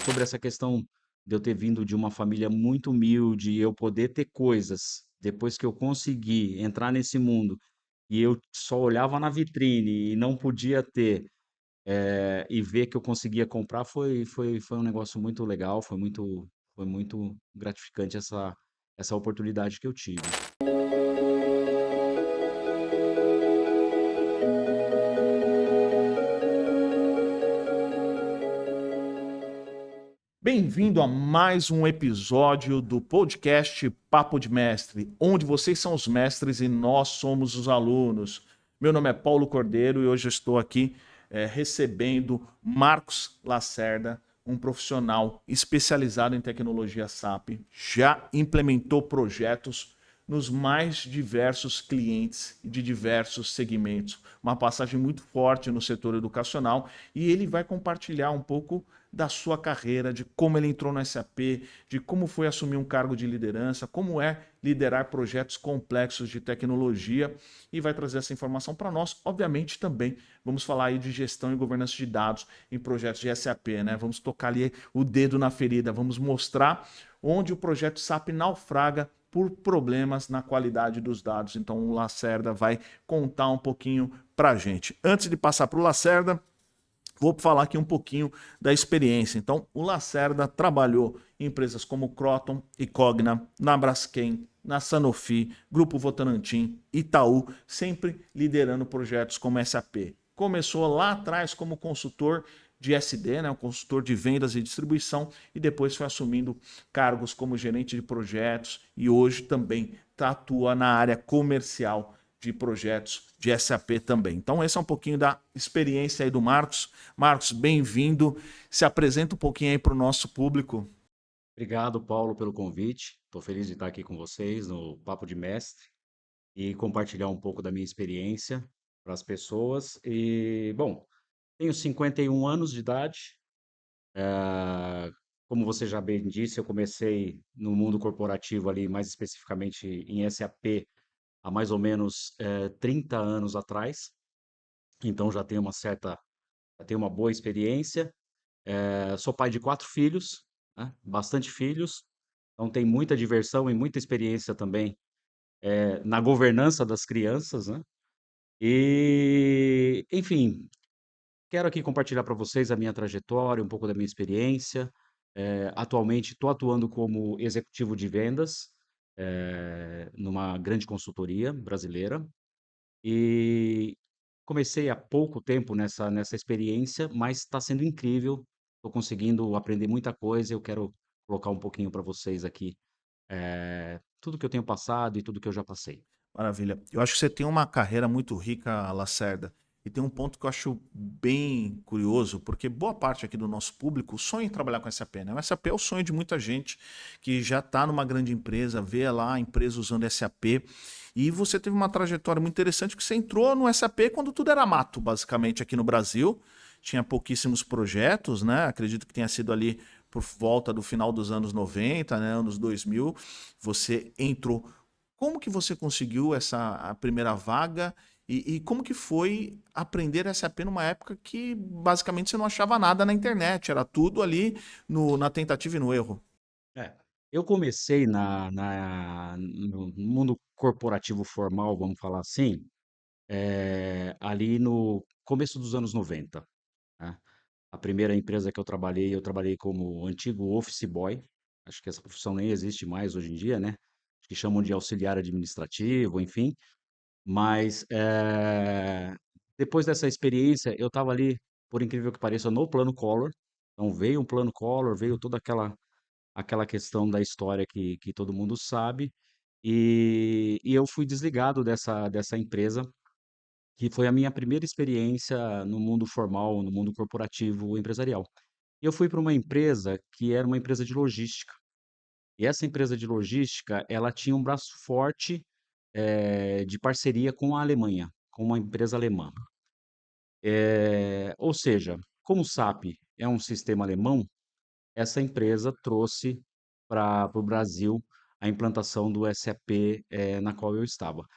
sobre essa questão de eu ter vindo de uma família muito humilde e eu poder ter coisas, depois que eu consegui entrar nesse mundo, e eu só olhava na vitrine e não podia ter, e ver que eu conseguia comprar foi um negócio muito legal, foi muito gratificante essa oportunidade que eu tive. Bem-vindo a mais um episódio do podcast Papo de Mestre, onde vocês são os mestres e nós somos os alunos. Meu nome é Paulo Cordeiro e hoje eu estou aqui recebendo Marcos Lacerda, um profissional especializado em tecnologia SAP, já implementou projetos nos mais diversos clientes e de diversos segmentos. Uma passagem muito forte no setor educacional e ele vai compartilhar um pouco da sua carreira, de como ele entrou no SAP, de como foi assumir um cargo de liderança, como é liderar projetos complexos de tecnologia e vai trazer essa informação para nós. Obviamente também vamos falar aí de gestão e governança de dados em projetos de SAP, né? Vamos tocar ali o dedo na ferida, vamos mostrar onde o projeto SAP naufraga por problemas na qualidade dos dados. Então o Lacerda vai contar um pouquinho para a gente. Antes de passar para o Lacerda, vou falar aqui um pouquinho da experiência. Então, o Lacerda trabalhou em empresas como Croton e Cogna, na Braskem, na Sanofi, Grupo Votorantim, Itaú, sempre liderando projetos como SAP. Começou lá atrás como consultor de SD, né, um consultor de vendas e distribuição, e depois foi assumindo cargos como gerente de projetos e hoje também atua na área comercial de projetos de SAP também. Então, esse é um pouquinho da experiência aí do Marcos. Marcos, bem-vindo. Se apresenta um pouquinho aí para o nosso público. Obrigado, Paulo, pelo convite. Estou feliz de estar aqui com vocês no Papo de Mestre e compartilhar um pouco da minha experiência para as pessoas. E, bom, tenho 51 anos de idade. Como você já bem disse, eu comecei no mundo corporativo ali, mais especificamente em SAP, há mais ou menos 30 anos atrás. Então já tenho uma boa experiência. Sou pai de 4 filhos, né? Bastante filhos. Então tem muita diversão e muita experiência também na governança das crianças, né? E, enfim, quero aqui compartilhar para vocês a minha trajetória, um pouco da minha experiência. Atualmente estou atuando como executivo de vendas, numa grande consultoria brasileira. E comecei há pouco tempo nessa experiência, mas está sendo incrível. Estou conseguindo aprender muita coisa. Eu quero colocar um pouquinho para vocês aqui, tudo que eu tenho passado e tudo que eu já passei. Maravilha. Eu acho que você tem uma carreira muito rica, Lacerda. E tem um ponto que eu acho bem curioso, porque boa parte aqui do nosso público sonha em trabalhar com SAP, né? O SAP é o sonho de muita gente que já está numa grande empresa, vê lá a empresa usando SAP. E você teve uma trajetória muito interessante, que você entrou no SAP quando tudo era mato, basicamente, aqui no Brasil. Tinha pouquíssimos projetos, né? Acredito que tenha sido ali por volta do final dos anos 90, né? Anos 2000. Você entrou. Como que você conseguiu essa a primeira vaga e como que foi aprender SAP numa época que basicamente você não achava nada na internet, era tudo ali na tentativa e no erro? É, eu comecei no mundo corporativo formal, vamos falar assim, ali no começo dos anos 90, né. A primeira empresa que eu trabalhei como antigo office boy. Acho que essa profissão nem existe mais hoje em dia, né, acho que chamam de auxiliar administrativo, enfim. Mas, depois dessa experiência, eu estava ali, por incrível que pareça, no plano Collor. Então veio um plano Collor, veio toda aquela questão da história que todo mundo sabe, e eu fui desligado dessa empresa, que foi a minha primeira experiência no mundo formal, no mundo corporativo empresarial. E eu fui para uma empresa que era uma empresa de logística, e essa empresa de logística, ela tinha um braço forte, de parceria com a Alemanha, com uma empresa alemã. Ou seja, como o SAP é um sistema alemão, essa empresa trouxe para o Brasil a implantação do SAP, na qual eu estava.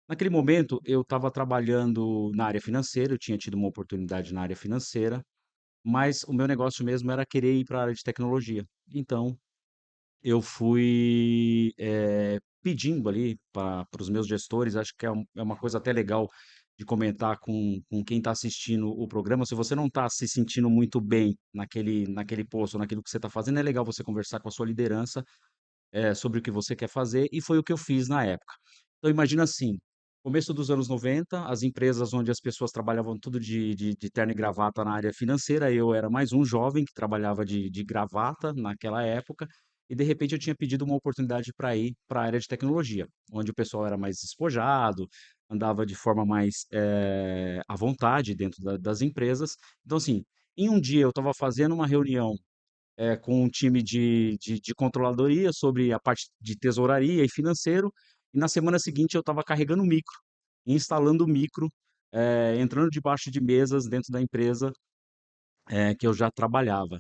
Naquele momento, eu estava trabalhando na área financeira, eu tinha tido uma oportunidade na área financeira, mas o meu negócio mesmo era querer ir para a área de tecnologia. Então, eu fui, pedindo ali para os meus gestores, acho que é uma coisa até legal de comentar com quem está assistindo o programa, se você não está se sentindo muito bem naquele posto, naquilo que você está fazendo, é legal você conversar com a sua liderança sobre o que você quer fazer, e foi o que eu fiz na época. Então imagina assim, começo dos anos 90, as empresas onde as pessoas trabalhavam tudo de terno e gravata na área financeira, eu era mais um jovem que trabalhava de gravata naquela época, e de repente eu tinha pedido uma oportunidade para ir para a área de tecnologia, onde o pessoal era mais despojado, andava de forma mais à vontade dentro das empresas. Então assim, em um dia eu estava fazendo uma reunião com um time de controladoria sobre a parte de tesouraria e financeiro, e na semana seguinte eu estava carregando o micro, instalando o micro, entrando debaixo de mesas dentro da empresa que eu já trabalhava.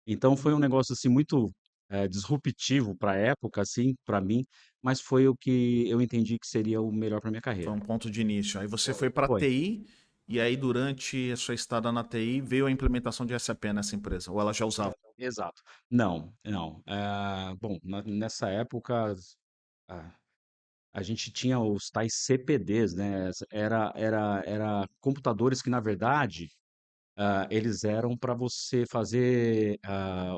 Então foi um negócio assim muito disruptivo para a época, assim, para mim, mas foi o que eu entendi que seria o melhor para minha Foi carreira. um ponto de início. Aí você foi para Foi, TI e aí durante a sua estada na TI veio a implementação de SAP nessa empresa, ou ela já usava? exato. Não, não. Bom, nessa época, ah, a gente tinha os tais CPDs, né? Era computadores que, na verdade, eles eram para você fazer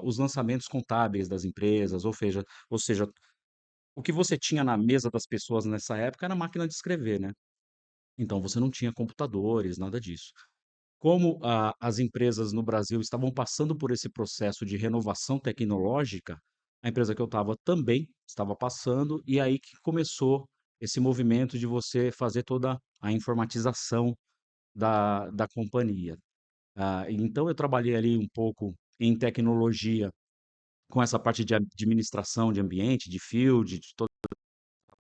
os lançamentos contábeis das empresas, ou seja, o que você tinha na mesa das pessoas nessa época era máquina de escrever, né? Então você não tinha computadores, nada disso. Como as empresas no Brasil estavam passando por esse processo de renovação tecnológica, a empresa que eu estava também estava passando, e aí que começou esse movimento de você fazer toda a informatização da companhia. Então eu trabalhei ali um pouco em tecnologia, com essa parte de administração de ambiente, de field, de toda a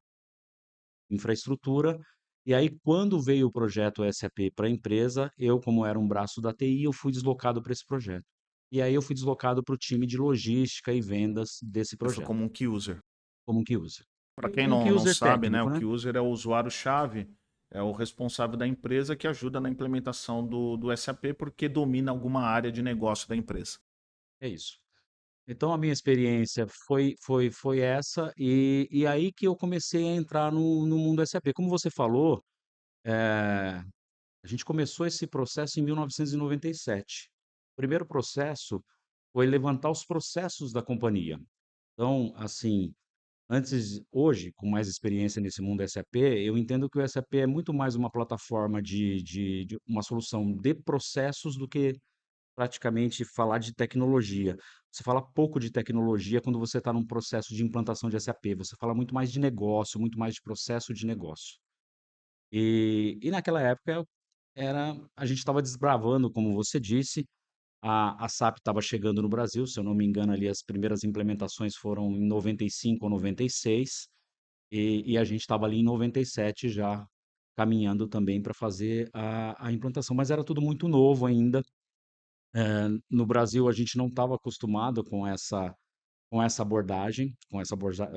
infraestrutura. E aí, quando veio o projeto SAP para a empresa, eu, como era um braço da TI, eu fui deslocado para esse projeto. E aí eu fui deslocado para o time de logística e vendas desse Você foi projeto, como um key user. como key user. Para quem Um key não user sabe, né, o técnico, né? key user é o usuário-chave, é o responsável da empresa que ajuda na implementação do SAP porque domina alguma área de negócio da empresa. É isso. Então a minha experiência foi essa, e aí que eu comecei a entrar no mundo SAP. Como você falou, a gente começou esse processo em 1997. O primeiro processo foi levantar os processos da companhia. Então, assim, hoje, com mais experiência nesse mundo SAP, eu entendo que o SAP é muito mais uma plataforma de uma solução de processos do que praticamente falar de tecnologia. Você fala pouco de tecnologia quando você está num processo de implantação de SAP, você fala muito mais de negócio, muito mais de processo de negócio. E naquela época a gente estava desbravando, como você disse, a SAP estava chegando no Brasil, se eu não me engano, ali as primeiras implementações foram em 95 ou 96, e a gente estava ali em 97 já caminhando também para fazer a implantação, mas era tudo muito novo ainda. No Brasil, a gente não estava acostumado com essa abordagem,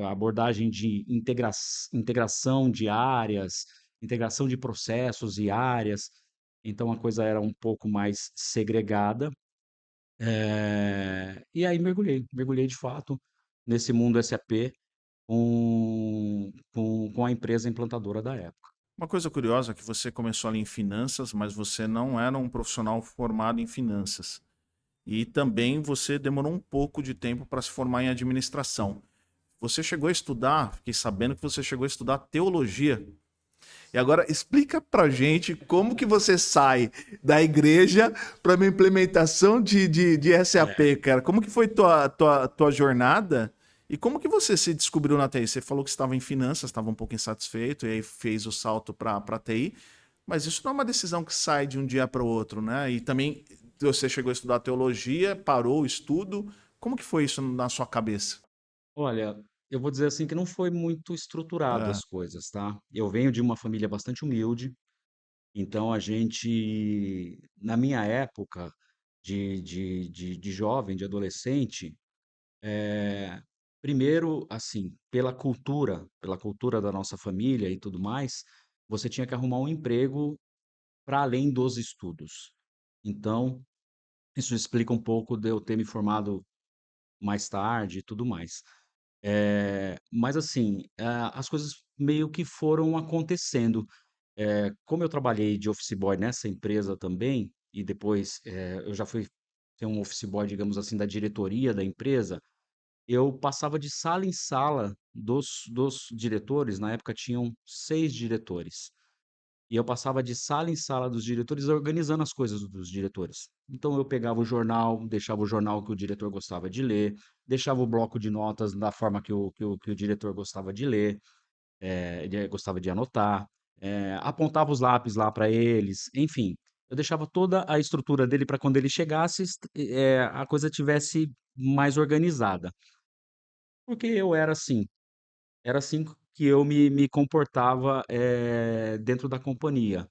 abordagem de integração de áreas, integração de processos e áreas, então a coisa era um pouco mais segregada. E aí mergulhei de fato nesse mundo SAP com a empresa implantadora da época. Uma coisa curiosa é que você começou ali em finanças, mas você não era um profissional formado em finanças. E também você demorou um pouco de tempo para se formar em administração. Você chegou a estudar, fiquei sabendo que você chegou a estudar teologia. E agora explica pra gente como que você sai da igreja para uma implementação de SAP, cara. Como que foi tua jornada? E como que você se descobriu na TI? Você falou que estava em finanças, estava um pouco insatisfeito, e aí fez o salto para TI. Mas isso não é uma decisão que sai de um dia para o outro, né? E também você chegou a estudar teologia, parou o estudo. Como que foi isso na sua cabeça? Olha, eu vou dizer assim que não foi muito estruturado É, as coisas, tá. Eu venho de uma família bastante humilde, então a gente na minha época de jovem, de adolescente, primeiro, assim, pela cultura da nossa família e tudo mais, você tinha que arrumar um emprego para além dos estudos. Então, Isso explica um pouco de eu ter me formado mais tarde e tudo mais. Mas assim, as coisas meio que foram acontecendo. Como eu trabalhei de office boy nessa empresa também, e depois, eu já fui ser um office boy, digamos assim, da diretoria da empresa, eu passava de sala em sala dos diretores, na época tinham 6 diretores. E eu passava de sala em sala dos diretores organizando as coisas dos diretores. Então eu pegava o jornal, deixava o jornal que o diretor gostava de ler, deixava o bloco de notas da forma que o diretor gostava de ler, ele gostava de anotar, apontava os lápis lá para eles, enfim. Eu deixava toda a estrutura dele para quando ele chegasse, a coisa tivesse mais organizada. Porque eu era assim que eu me comportava, dentro da companhia.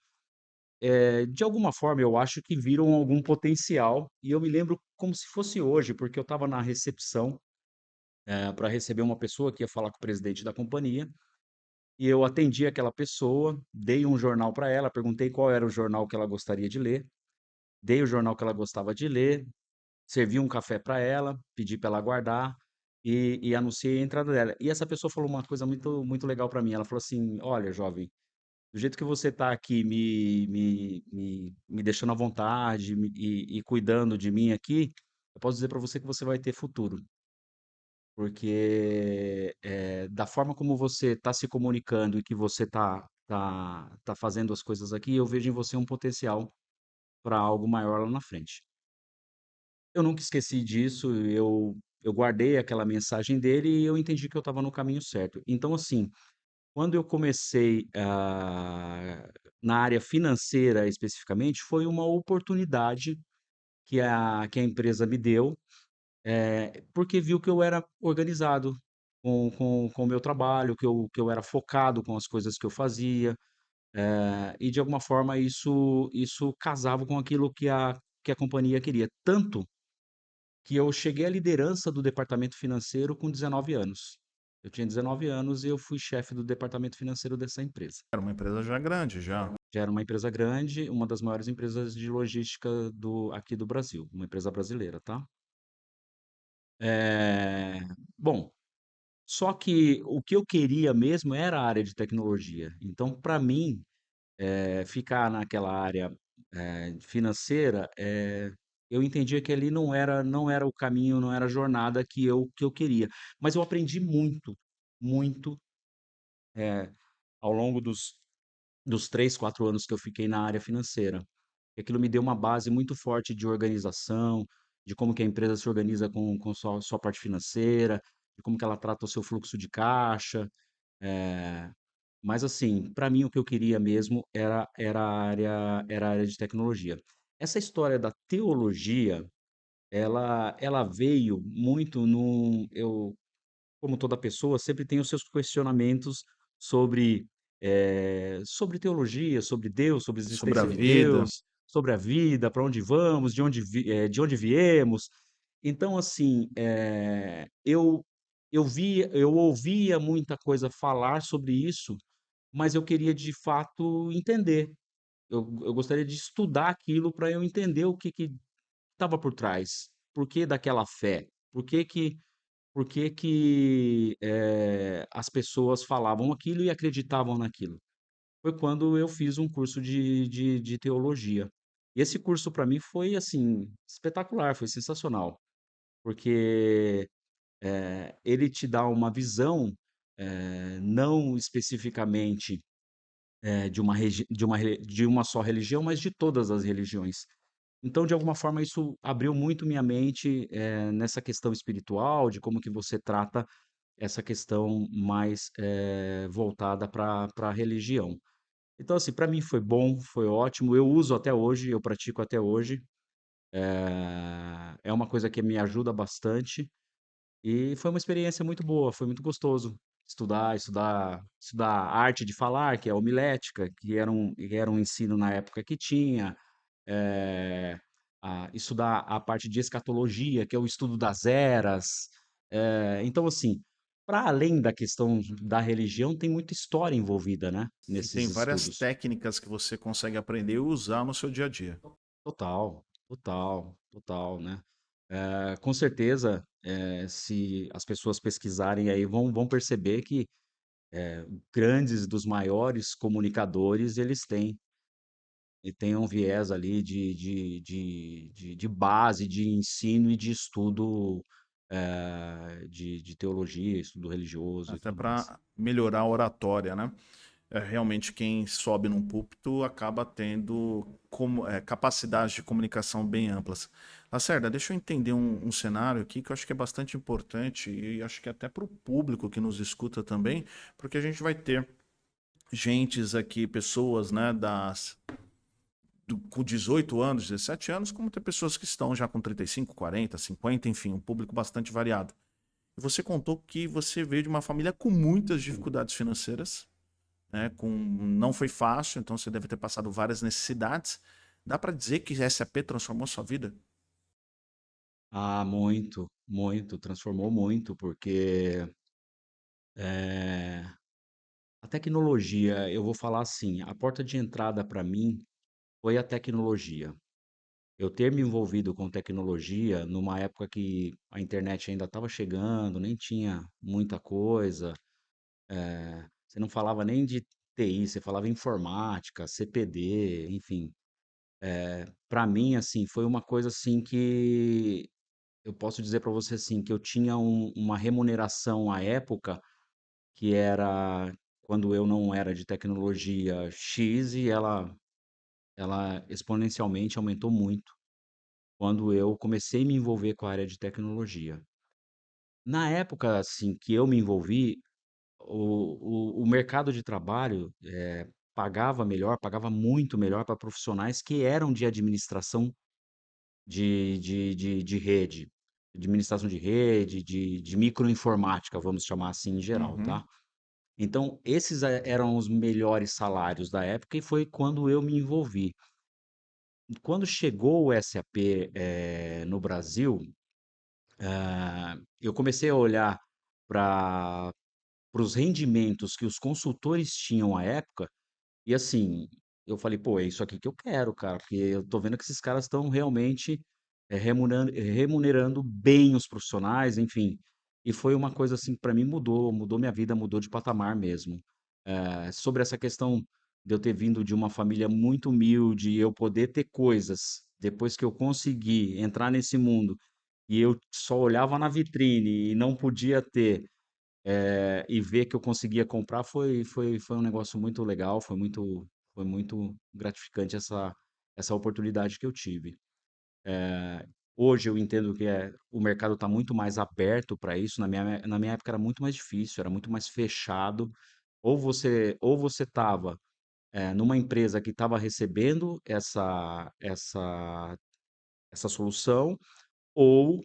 De alguma forma, eu acho que viram algum potencial, e eu me lembro como se fosse hoje, porque eu estava na recepção, para receber uma pessoa que ia falar com o presidente da companhia, e eu atendi aquela pessoa, dei um jornal para ela, perguntei qual era o jornal que ela gostaria de ler, dei o jornal que ela gostava de ler, servi um café para ela, pedi para ela guardar e anunciei a entrada dela. E essa pessoa falou uma coisa muito muito legal para mim, ela falou assim: "Olha, jovem, do jeito que você está aqui me deixando à vontade, e cuidando de mim aqui, eu posso dizer para você que você vai ter futuro, porque, da forma como você está se comunicando e que você tá fazendo as coisas aqui, eu vejo em você um potencial para algo maior lá na frente". Eu nunca esqueci disso, eu guardei aquela mensagem dele e eu entendi que eu estava no caminho certo. Então, assim, quando eu comecei, na área financeira especificamente, foi uma oportunidade que a empresa me deu, porque viu que eu era organizado com o meu trabalho, que eu era focado com as coisas que eu fazia, e de alguma forma isso casava com aquilo que a companhia queria. Tanto que eu cheguei à liderança do departamento financeiro com 19 anos. Eu tinha 19 anos e eu fui chefe do departamento financeiro dessa empresa. Era uma empresa já grande, já. Já era uma empresa grande, uma das maiores empresas de logística aqui do Brasil, uma empresa brasileira, tá. Eh, bom, só que o que eu queria mesmo era a área de tecnologia. Então, para mim, ficar naquela área, financeira, eu entendia que ali não era o caminho, não era a jornada que eu queria. Mas eu aprendi muito, muito, eh, ao longo dos 3, 4 anos que eu fiquei na área financeira. E aquilo me deu uma base muito forte de organização, de como que a empresa se organiza com sua parte financeira, de como que ela trata o seu fluxo de caixa, eh, mas assim, para mim o que eu queria mesmo era a área de tecnologia. Essa história da teologia, ela veio muito eu, como toda pessoa, sempre tenho os seus questionamentos sobre teologia, sobre Deus, sobre a Sobre a existência de vida. Deus, sobre a vida, para onde vamos, de onde viemos. Então, assim, eu ouvia muita coisa falar sobre isso, mas eu queria de fato entender. Eu gostaria de estudar aquilo para eu entender o que estava por trás. Por que daquela fé? Por que que as pessoas falavam aquilo e acreditavam naquilo? Foi quando eu fiz um curso de teologia. E esse curso para mim foi, assim, espetacular, foi sensacional, porque, ele te dá uma visão, não especificamente, de uma só religião, mas de todas as religiões. Então, de alguma forma, isso abriu muito minha mente, nessa questão espiritual, de como que você trata essa questão mais, voltada para a religião. Então, assim, para mim foi bom, foi ótimo, eu uso até hoje, eu pratico até hoje, é uma coisa que me ajuda bastante, e foi uma experiência muito boa, foi muito gostoso estudar a arte de falar, que é a homilética, que era um ensino na época que tinha, eh, estudar a parte de escatologia, que é o estudo das eras. Então, assim, para além da questão da religião, tem muita história envolvida, né, E tem nesses várias estudos. técnicas que você consegue aprender e usar no seu dia a dia. Total, total, total, né. Com certeza, se as pessoas pesquisarem aí vão perceber que, grandes dos maiores comunicadores, eles têm um viés ali de base, de ensino e de estudo, de teologia, estudo religioso e Até tudo mais. para melhorar a oratória, né? Realmente quem sobe num púlpito acaba tendo capacidades de comunicação bem amplas. Lacerda, deixa eu entender um cenário aqui que eu acho que é bastante importante e acho que até para o público que nos escuta também, porque a gente vai ter gentes aqui, pessoas, né, com 18 anos, 17 anos, como tem pessoas que estão já com 35, 40, 50, enfim, um público bastante variado. E você contou que você veio de uma família com muitas dificuldades financeiras, né? Não foi fácil, então você deve ter passado várias necessidades. Dá para dizer que SAP transformou sua vida? Ah, muito, muito, transformou muito, porque, eh, a tecnologia, eu vou falar assim, a porta de entrada para mim foi a tecnologia. Eu ter me envolvido com tecnologia numa época que a internet ainda estava chegando, nem tinha muita coisa, você não falava nem de TI, você falava informática, CPD, enfim. Para mim, assim, foi uma coisa, assim, que eu posso dizer para você, assim, que eu tinha uma remuneração à época que era, quando eu não era de tecnologia, X, e ela exponencialmente aumentou muito quando eu comecei a me envolver com a área de tecnologia. Na época, assim, que eu me envolvi, o mercado de trabalho, pagava melhor, pagava muito melhor para profissionais que eram de administração de rede, administração de rede, de microinformática, vamos chamar assim em geral, Uhum, tá. Então esses eram os melhores salários da época e foi quando eu me envolvi. Quando chegou o SAP, no Brasil, eu comecei a olhar pra para os rendimentos que os consultores tinham à época, e assim, eu falei: "Pô, é isso aqui que eu quero, cara", porque eu tô vendo que esses caras estão realmente, remunerando bem os profissionais, enfim. E foi uma coisa, assim, que pra mim mudou minha vida, mudou de patamar mesmo. Sobre essa questão de eu ter vindo de uma família muito humilde e eu poder ter coisas, depois que eu consegui entrar nesse mundo, e eu só olhava na vitrine e não podia ter, e ver que eu conseguia comprar, foi um negócio muito legal, foi muito gratificante essa oportunidade que eu tive. Hoje eu entendo que o mercado está muito mais aberto para isso, na minha época era muito mais difícil, era muito mais fechado, ou você estava, numa empresa que estava recebendo essa solução, ou,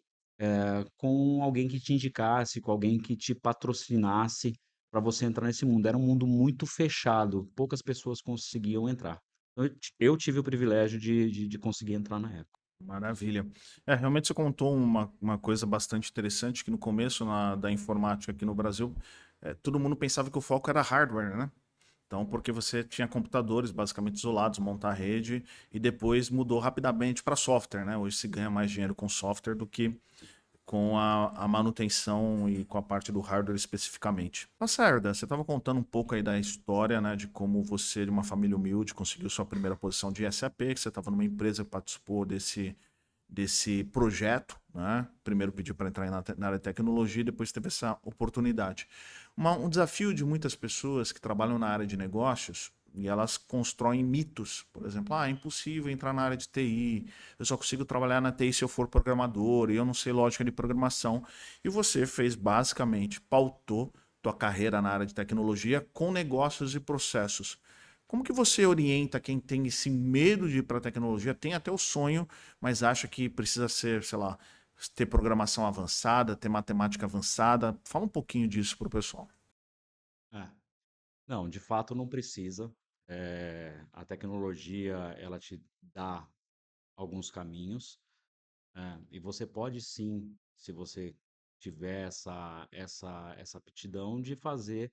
com alguém que te indicasse, com alguém que te patrocinasse para você entrar nesse mundo. Era um mundo muito fechado, poucas pessoas conseguiam entrar. Então eu tive o privilégio de conseguir entrar na época. maravilha. Realmente você contou uma coisa bastante interessante, que no começo da informática aqui no Brasil, todo mundo pensava que o foco era hardware, né? Então, porque você tinha computadores basicamente isolados, montar a rede, e depois mudou rapidamente para software, né? Hoje se ganha mais dinheiro com software do que com a manutenção e com a parte do hardware especificamente. Lacerda, você estava contando um pouco aí da história, né, de como você, de uma família humilde, conseguiu sua primeira posição de SAP, que você estava numa empresa que participou desse projeto, né? Primeiro pediu para entrar na área de tecnologia, depois teve essa oportunidade. Um desafio de muitas pessoas que trabalham na área de negócios e elas constroem mitos. Por exemplo, é impossível entrar na área de TI, eu só consigo trabalhar na TI se eu for programador, e eu não sei lógica de programação. E você fez basicamente, pautou tua carreira na área de tecnologia com negócios e processos. Como que você orienta quem tem esse medo de ir para a tecnologia, tem até o sonho, mas acha que precisa ser, sei lá, ter programação avançada, ter matemática avançada? Fala um pouquinho disso para o pessoal. É. Não, de fato não precisa. A tecnologia, ela te dá alguns caminhos, e você pode sim, se você tiver essa aptidão, de fazer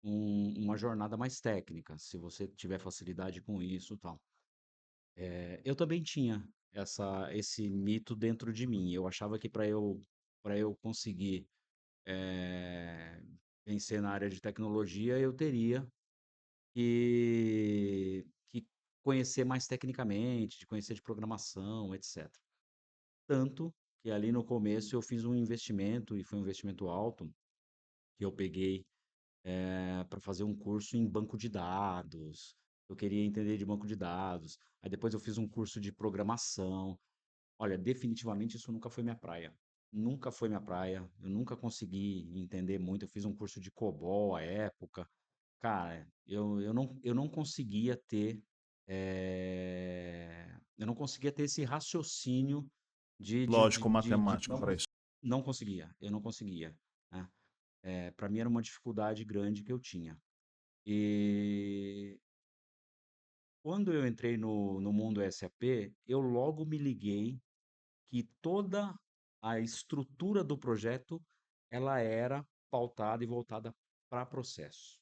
uma jornada mais técnica, se você tiver facilidade com isso, e tal. Eu também tinha. esse mito dentro de mim. Eu achava que para eu conseguir, eh, vencer na área de tecnologia, eu teria que conhecer mais tecnicamente, de conhecer de programação, etcétera. Tanto que ali no começo eu fiz um investimento, e foi um investimento alto, que eu peguei, para fazer um curso em banco de dados. Eu queria entender de banco de dados. Aí depois eu fiz um curso de programação. Olha, definitivamente isso nunca foi minha praia. Nunca foi minha praia. Eu nunca consegui entender muito. Eu fiz um curso de COBOL à época. Cara, eu não conseguia ter, eu não conseguia ter esse raciocínio Lógico, de matemático para isso. não conseguia, eu não conseguia, né. Pra mim era uma dificuldade grande que eu tinha. E quando eu entrei no mundo SAP, eu logo me liguei que toda a estrutura do projeto, ela era pautada e voltada para processo.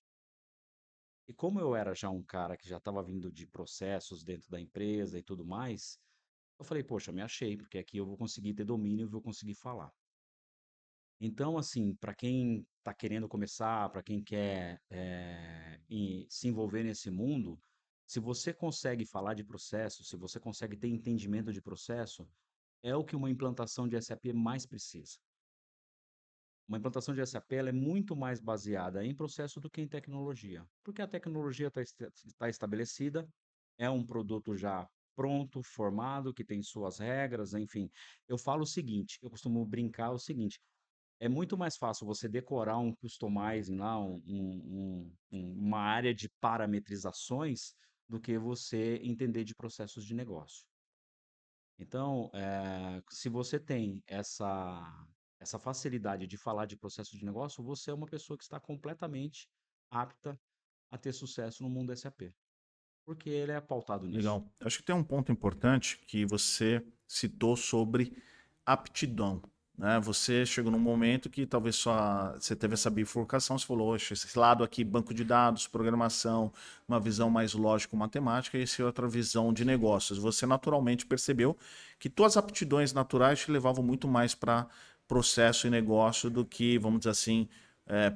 E como eu era já um cara que já estava vindo de processos dentro da empresa e tudo mais, eu falei: "Poxa, me achei, porque aqui eu vou conseguir ter domínio e vou conseguir falar". Então, assim, para quem está querendo começar, para quem quer, se envolver nesse mundo, se você consegue falar de processo, se você consegue ter entendimento de processo, é o que uma implantação de SAP mais precisa. Uma implantação de SAP ela é muito mais baseada em processo do que em tecnologia, porque a tecnologia está estabelecida, é um produto já pronto, formado, que tem suas regras, enfim. Eu falo o seguinte, eu costumo brincar o seguinte, é muito mais fácil você decorar um customizing lá, uma área de parametrizações, do que você entender de processos de negócio. Então, se você tem essa facilidade de falar de processo de negócio, você é uma pessoa que está completamente apta a ter sucesso no mundo SAP, porque ele é pautado nisso. Legal. Acho que tem um ponto importante que você citou sobre aptidão, né? Você chegou num momento que talvez só você teve essa bifurcação, você falou, "Oxe, esse lado aqui, banco de dados, programação, uma visão mais lógico-matemática, e essa outra visão de negócios. Você naturalmente percebeu que tuas aptidões naturais te levavam muito mais para processo e negócio do que, vamos dizer assim,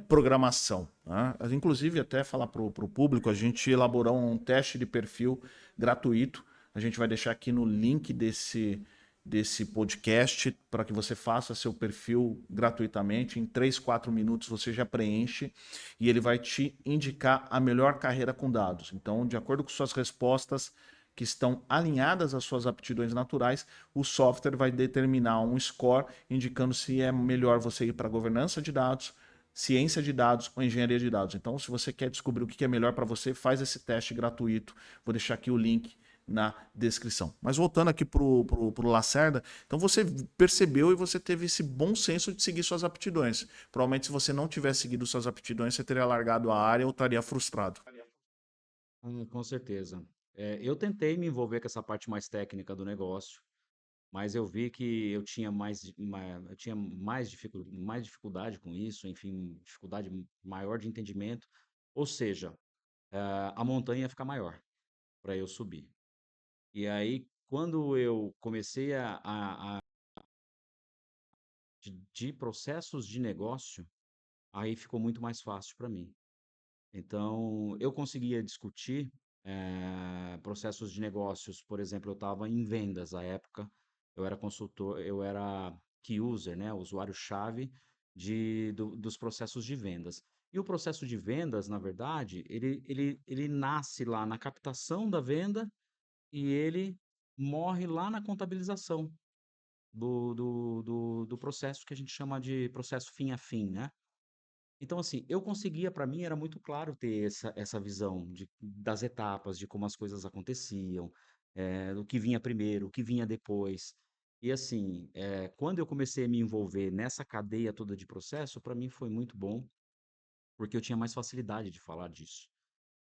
programação, né? Inclusive, até falar para o público, a gente elaborou um teste de perfil gratuito. A gente vai deixar aqui no link desse podcast para que você faça seu perfil gratuitamente. Em 3, 4 minutos você já preenche e ele vai te indicar a melhor carreira com dados. Então, de acordo com suas respostas que estão alinhadas às suas aptidões naturais, o software vai determinar um score indicando se é melhor você ir para governança de dados, ciência de dados ou engenharia de dados. Então, se você quer descobrir o que é melhor para você, faz esse teste gratuito. Vou deixar aqui o link na descrição. Mas voltando aqui pro Lacerda, então você percebeu e você teve esse bom senso de seguir suas aptidões. Provavelmente, se você não tivesse seguido suas aptidões, você teria largado a área ou estaria frustrado. Com certeza. Eu tentei me envolver com essa parte mais técnica do negócio, mas eu vi que eu tinha mais dificuldade com isso, enfim, dificuldade maior de entendimento. Ou seja, a montanha ia ficar maior para eu subir. E aí, quando eu comecei de processos de negócio, aí ficou muito mais fácil para mim. Então, eu conseguia discutir, processos de negócios, por exemplo, eu estava em vendas à época, eu era consultor, eu era key user, né, usuário-chave dos processos de vendas. E o processo de vendas, na verdade, ele nasce lá na captação da venda e ele morre lá na contabilização do processo que a gente chama de processo fim a fim, né. Então, assim, eu conseguia, para mim era muito claro ter essa visão das etapas, de como as coisas aconteciam, o que vinha primeiro, o que vinha depois. E assim, quando eu comecei a me envolver nessa cadeia toda de processo, para mim foi muito bom, porque eu tinha mais facilidade de falar disso.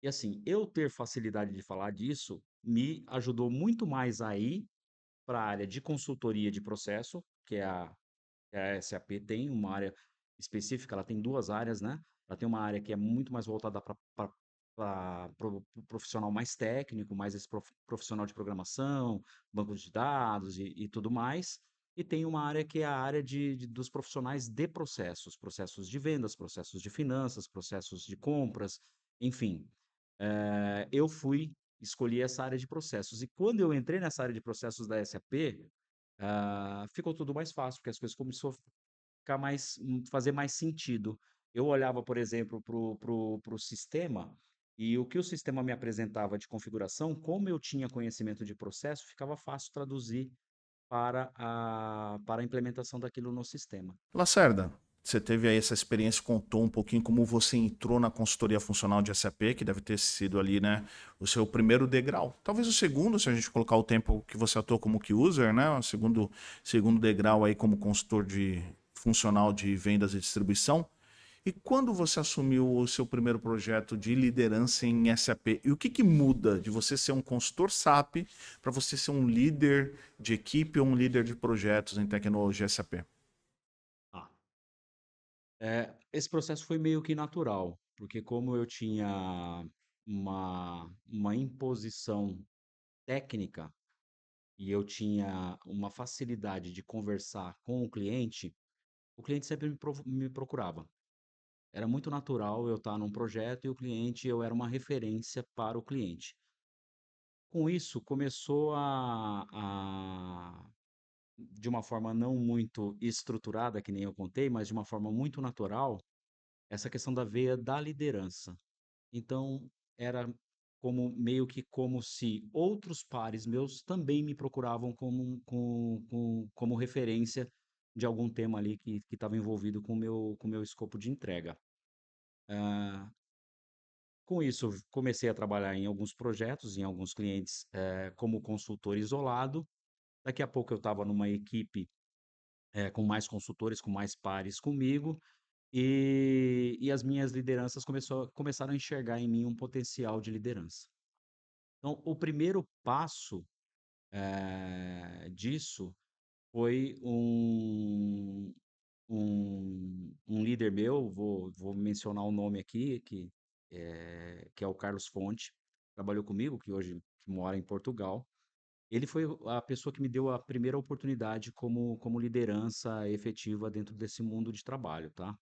E assim, eu ter facilidade de falar disso me ajudou muito mais a ir para a área de consultoria de processo, que a SAP tem uma área específica, ela tem 2 áreas, né. Ela tem uma área que é muito mais voltada para profissional mais técnico, mais esse profissional de programação, banco de dados e tudo mais. E tem uma área que é a área dos profissionais de processos, processos de vendas, processos de finanças, processos de compras, enfim. Eu escolhi essa área de processos. E quando eu entrei nessa área de processos da SAP, ficou tudo mais fácil, porque as coisas começou a ficar fazer mais sentido. Eu olhava, por exemplo, para o sistema, e o que o sistema me apresentava de configuração, como eu tinha conhecimento de processo, ficava fácil traduzir para a implementação daquilo no sistema. Lacerda, você teve aí essa experiência, contou um pouquinho como você entrou na consultoria funcional de SAP, que deve ter sido ali, né, o seu primeiro degrau. Talvez o segundo, se a gente colocar o tempo que você atuou como key user, né, o segundo degrau aí como consultor de funcional de vendas e distribuição. E quando você assumiu o seu primeiro projeto de liderança em SAP, e o que muda de você ser um consultor SAP para você ser um líder de equipe ou um líder de projetos em tecnologia SAP? Ah, esse processo foi meio que natural, porque como eu tinha uma imposição técnica e eu tinha uma facilidade de conversar com o cliente sempre me procurava. Era muito natural eu estar num projeto e o cliente, eu era uma referência para o cliente. Com isso, começou de uma forma não muito estruturada, que nem eu contei, mas de uma forma muito natural, essa questão da veia da liderança. Então, era meio que como se outros pares meus também me procuravam como referência de algum tema ali que estava envolvido com o meu escopo de entrega. Ah, Com isso, comecei a trabalhar em alguns projetos, em alguns clientes, como consultor isolado. Daqui a pouco eu estava numa equipe, com mais consultores, com mais pares comigo, e as minhas lideranças começaram a enxergar em mim um potencial de liderança. Então, o primeiro passo, disso foi um líder meu, vou mencionar o nome aqui, que é o Carlos Fonte, trabalhou comigo, que mora em Portugal. Ele foi a pessoa que me deu a primeira oportunidade como liderança efetiva dentro desse mundo de trabalho, tá?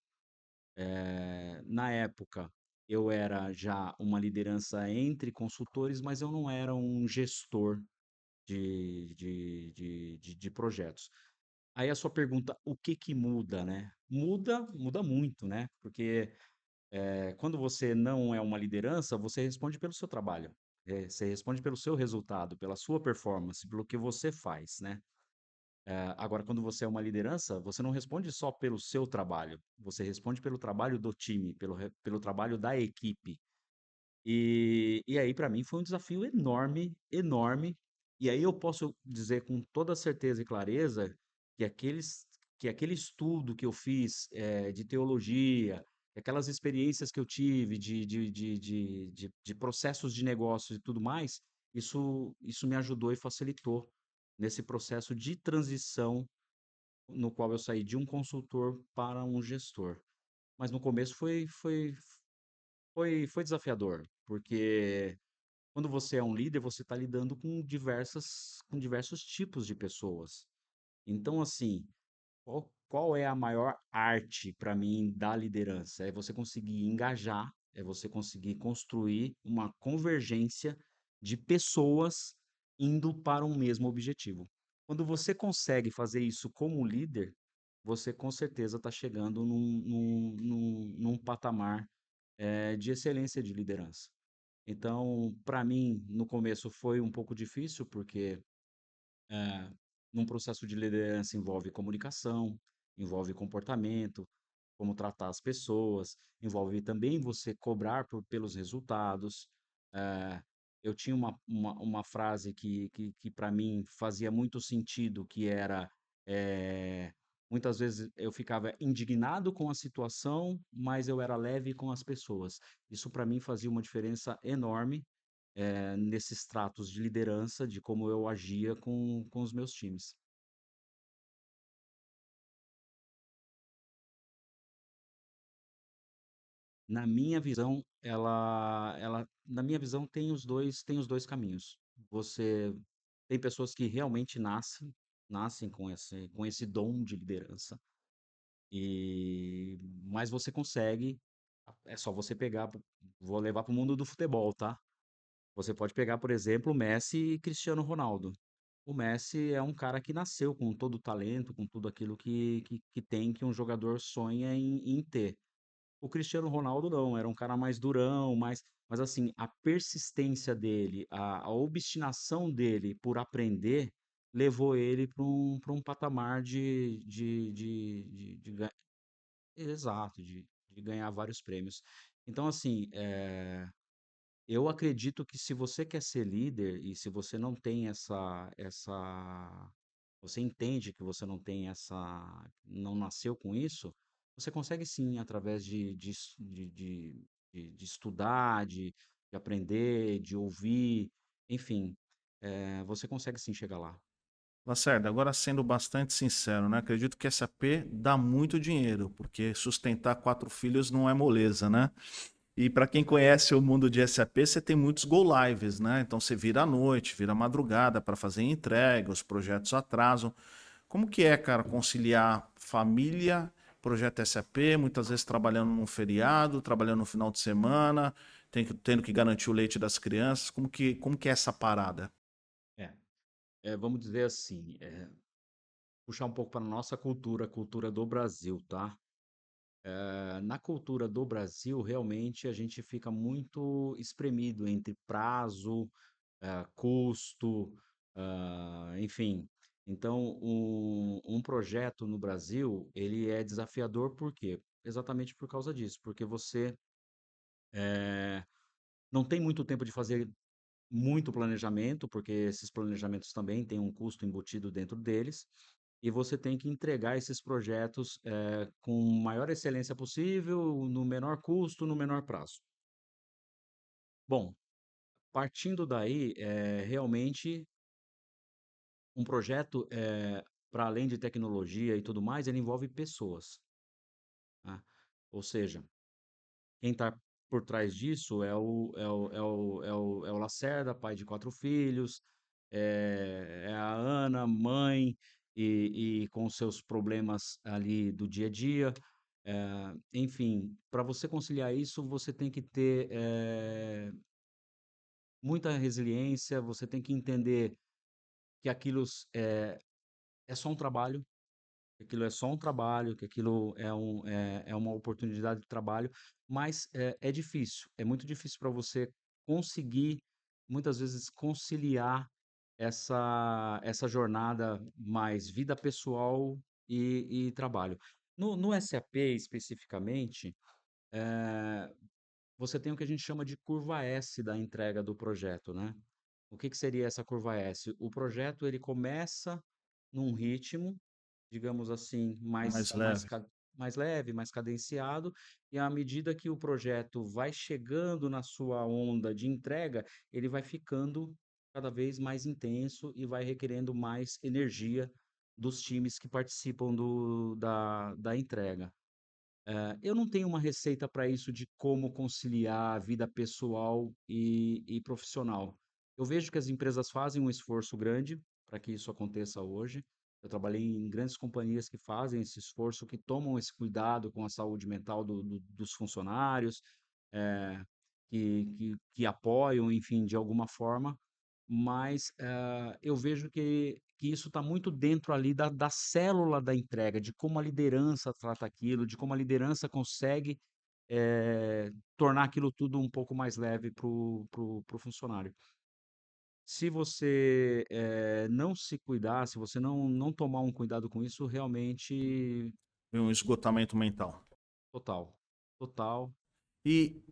Na época, eu era já uma liderança entre consultores, mas eu não era um gestor de projetos. Aí a sua pergunta, o que que muda, né? Muda muito, né? Porque quando você não é uma liderança, você responde pelo seu trabalho. Você responde pelo seu resultado, pela sua performance, pelo que você faz, né? Agora, quando você é uma liderança, você não responde só pelo seu trabalho, você responde pelo trabalho do time, pelo trabalho da equipe. E aí, para mim, foi um desafio enorme, enorme. E aí eu posso dizer com toda certeza e clareza que aquele estudo que eu fiz de teologia, aquelas experiências que eu tive de processos de negócio e tudo mais, isso me ajudou e facilitou nesse processo de transição no qual eu saí de um consultor para um gestor. Mas no começo foi desafiador, porque quando você é um líder, você está lidando com diversos tipos de pessoas. Então, assim, qual é a maior arte para mim da liderança? É você conseguir engajar, é você conseguir construir uma convergência de pessoas indo para um mesmo objetivo. Quando você consegue fazer isso como líder, você com certeza está chegando num patamar de excelência de liderança. Então, para mim, no começo foi um pouco difícil, porque eh, num processo de liderança envolve comunicação, envolve comportamento, como tratar as pessoas, envolve também você cobrar pelos resultados. Eh, eu tinha uma frase que para mim fazia muito sentido, que era, eh, muitas vezes eu ficava indignado com a situação, mas eu era leve com as pessoas. Isso para mim fazia uma diferença enorme nesses tratos de liderança, de como eu agia com os meus times. Na minha visão, na minha visão, tem os 2 caminhos. Você tem pessoas que realmente nascem com esse dom de liderança, mas você consegue, é só você pegar, vou levar para o mundo do futebol, tá? Você pode pegar, por exemplo, o Messi e Cristiano Ronaldo. O Messi é um cara que nasceu com todo o talento, com tudo aquilo que tem, que um jogador sonha em ter. O Cristiano Ronaldo não, era um cara mais durão, mas assim, a persistência dele, a obstinação dele por aprender, levou ele para um patamar de exato, de ganhar vários prêmios. Então, assim, eu acredito que se você quer ser líder e se você não tem você entende que você não tem não nasceu com isso, você consegue sim, através de estudar, de aprender, de ouvir, enfim, você consegue sim chegar lá. Lacerda, agora sendo bastante sincero, né? Acredito que SAP dá muito dinheiro, porque sustentar 4 filhos não é moleza, né? E para quem conhece o mundo de SAP, você tem muitos go lives, né? Então você vira à noite, vira à madrugada para fazer entrega, os projetos atrasam. Como que é, cara, conciliar família, projeto SAP, muitas vezes trabalhando num feriado, trabalhando no final de semana, tendo que garantir o leite das crianças? Como que é essa parada? É, vamos dizer assim, puxar um pouco para a nossa cultura, a cultura do Brasil, tá? Na cultura do Brasil, realmente a gente fica muito espremido entre prazo, custo, enfim. Então, um projeto no Brasil, ele é desafiador por quê? Exatamente por causa disso, porque você eh, não tem muito tempo de fazer muito planejamento, porque esses planejamentos também têm um custo embutido dentro deles, e você tem que entregar esses projetos com maior excelência possível, no menor custo, no menor prazo. Bom, partindo daí, realmente um projeto, para além de tecnologia e tudo mais, ele envolve pessoas, né. Ou seja, quem está por trás disso é o Lacerda, pai de 4 filhos, é a Ana, mãe, e com seus problemas ali do dia a dia. Enfim, para você conciliar isso, você tem que ter, muita resiliência, você tem que entender que é só um trabalho, que aquilo é só um trabalho, que aquilo é uma oportunidade de trabalho, mas é difícil, é muito difícil para você conseguir, muitas vezes, conciliar essa jornada mais vida pessoal e trabalho. No SAP, especificamente, você tem o que a gente chama de curva S da entrega do projeto, né. O que que seria essa curva S? O projeto ele começa num ritmo, digamos assim, Mais leve. mais leve, mais cadenciado, e à medida que o projeto vai chegando na sua onda de entrega, ele vai ficando cada vez mais intenso e vai requerendo mais energia dos times que participam da entrega. Eu não tenho uma receita para isso de como conciliar a vida pessoal e profissional. Eu vejo que as empresas fazem um esforço grande para que isso aconteça hoje. Eu trabalhei em grandes companhias que fazem esse esforço, que tomam esse cuidado com a saúde mental dos funcionários, eh, que apoiam, enfim, de alguma forma, mas eu vejo que isso está muito dentro ali da célula da entrega, de como a liderança trata aquilo, de como a liderança consegue tornar aquilo tudo um pouco mais leve para o funcionário. Se você não se cuidar, se você não tomar um cuidado com isso, realmente E um esgotamento mental. total, total. E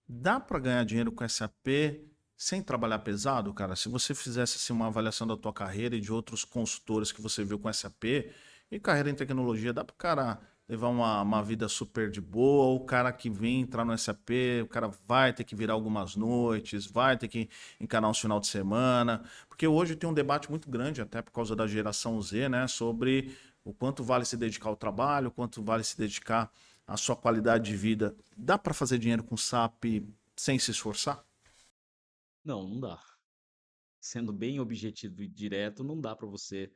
dá para ganhar dinheiro com SAP sem trabalhar pesado, cara? Se você fizesse assim, uma avaliação da tua carreira e de outros consultores que você viu com SAP e carreira em tecnologia, dá para o cara levar uma vida super de boa? Ou o cara que vem entrar no SAP, o cara vai ter que virar algumas noites, vai ter que encarar um final de semana? Porque hoje tem um debate muito grande, até por causa da geração Z, né, sobre o quanto vale se dedicar ao trabalho, o quanto vale se dedicar a sua qualidade de vida. Dá para fazer dinheiro com SAP sem se esforçar? Não, não dá. Sendo bem objetivo e direto, não dá para você.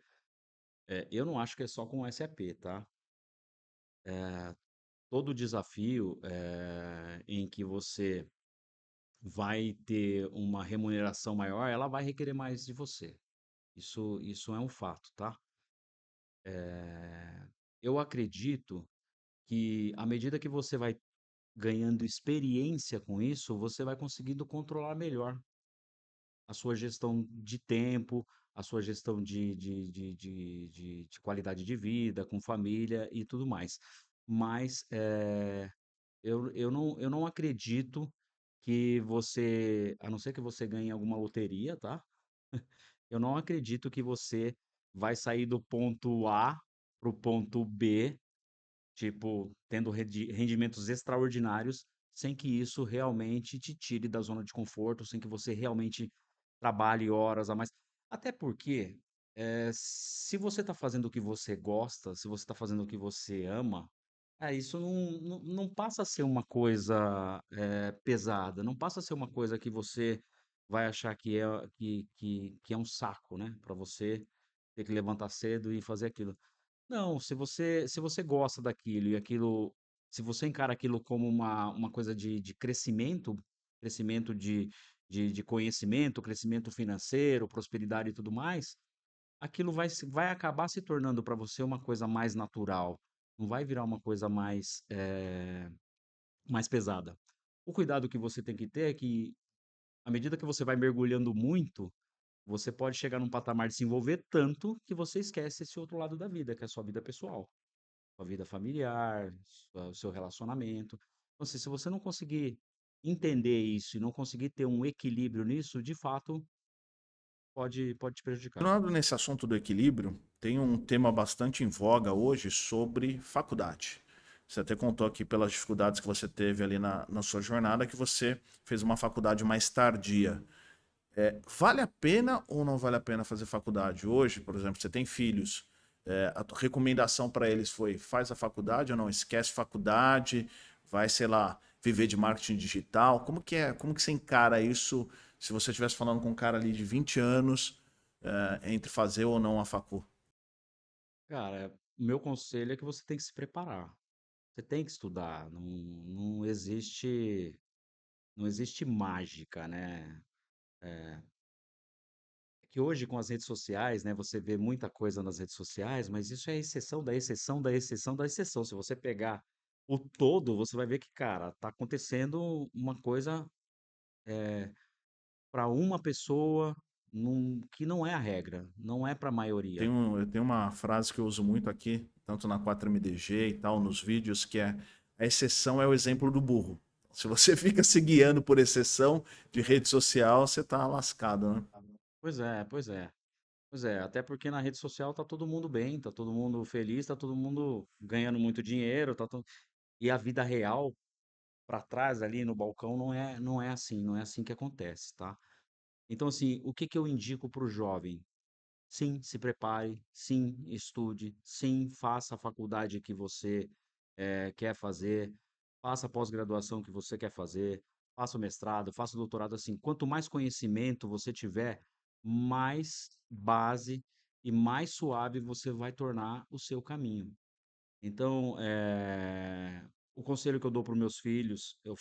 Eu não acho que é só com SAP, tá? Todo desafio em que você vai ter uma remuneração maior, ela vai requerer mais de você. Isso é um fato, tá? Eh, eu acredito que à medida que você vai ganhando experiência com isso, você vai conseguindo controlar melhor a sua gestão de tempo, a sua gestão de qualidade de vida, com família e tudo mais. Mas, eu não acredito que você, a não ser que você ganhe alguma loteria, tá? Eu não acredito que você vai sair do ponto A para o ponto B, tipo, tendo rendimentos extraordinários, sem que isso realmente te tire da zona de conforto, sem que você realmente trabalhe horas a mais. Até porque, se você está fazendo o que você gosta, se você está fazendo o que você ama, isso não passa a ser uma coisa, pesada, não passa a ser uma coisa que você vai achar que é um saco, né, para você ter que levantar cedo e fazer aquilo. Não, se você gosta daquilo e aquilo, se você encara aquilo como uma coisa de crescimento, crescimento de conhecimento, crescimento financeiro, prosperidade e tudo mais, aquilo vai acabar se tornando para você uma coisa mais natural, não vai virar uma coisa mais pesada. O cuidado que você tem que ter é que, à medida que você vai mergulhando muito, você pode chegar num patamar de se envolver tanto que você esquece esse outro lado da vida, que é a sua vida pessoal, sua vida familiar, o seu relacionamento. Então, assim, se você não conseguir entender isso e não conseguir ter um equilíbrio nisso, de fato, pode te prejudicar. Continuando nesse assunto do equilíbrio, tem um tema bastante em voga hoje sobre faculdade. Você até contou aqui pelas dificuldades que você teve ali na sua jornada, que você fez uma faculdade mais tardia. Vale a pena ou não vale a pena fazer faculdade? Hoje, por exemplo, você tem filhos, a tua recomendação para eles foi: faz a faculdade ou não? Esquece faculdade, vai, sei lá, viver de marketing digital. Como que é? Como que você encara isso se você estivesse falando com um cara ali de 20 anos, entre fazer ou não a facu? Cara, o meu conselho é que você tem que se preparar. Você tem que estudar. Não existe mágica, né? É que hoje com as redes sociais, né, você vê muita coisa nas redes sociais, mas isso é exceção da exceção da exceção da exceção. Se você pegar o todo, você vai ver que, cara, tá acontecendo uma coisa para uma pessoa, que não é a regra, não é para a maioria. Eu tenho uma frase que eu uso muito aqui, tanto na 4MDG e tal, nos vídeos, que é: a exceção é o exemplo do burro. Se você fica se guiando por exceção de rede social, você tá lascado, né? Pois é, pois é. Pois é, até porque na rede social tá todo mundo bem, tá todo mundo feliz, tá todo mundo ganhando muito dinheiro, e a vida real para trás ali no balcão não é assim que acontece, tá? Então assim, o que que eu indico para o jovem? Sim, se prepare, sim, estude, sim, faça a faculdade que você quer fazer, faça a pós-graduação que você quer fazer, faça o mestrado, faça o doutorado. Assim, quanto mais conhecimento você tiver, mais base e mais suave você vai tornar o seu caminho. Então, o conselho que eu dou para os meus filhos, eu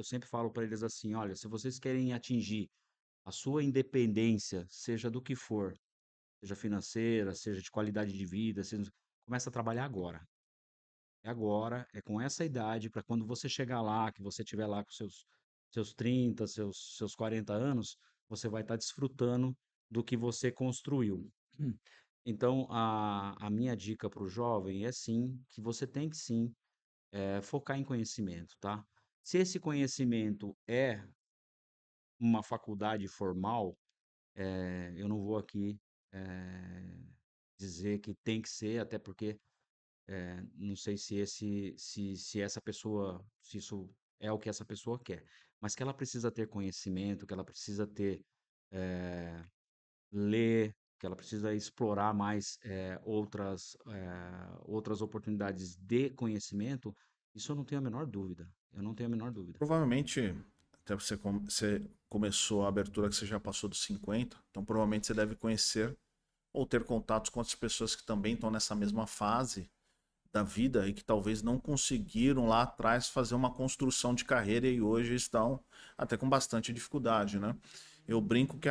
sempre falo para eles assim: olha, se vocês querem atingir a sua independência, seja do que for, seja financeira, seja de qualidade de vida, começa a trabalhar agora. É agora, é com essa idade, para quando você chegar lá, que você estiver lá com seus 30, seus 40 anos, você vai estar desfrutando do que você construiu. Então, a minha dica para o jovem é sim, que você tem que sim, focar em conhecimento, tá? Se esse conhecimento é uma faculdade formal, eu não vou aqui eh, dizer que tem que ser, até porque não sei se essa pessoa, se isso é o que essa pessoa quer, mas que ela precisa ter conhecimento, que ela precisa ler, que ela precisa explorar mais outras oportunidades de conhecimento, Isso eu não tenho a menor dúvida, eu não tenho a menor dúvida. Provavelmente, até você começou a abertura que você já passou dos 50, então provavelmente você deve conhecer ou ter contatos com outras pessoas que também estão nessa mesma fase da vida e que talvez não conseguiram lá atrás fazer uma construção de carreira e hoje estão até com bastante dificuldade, né? Eu brinco que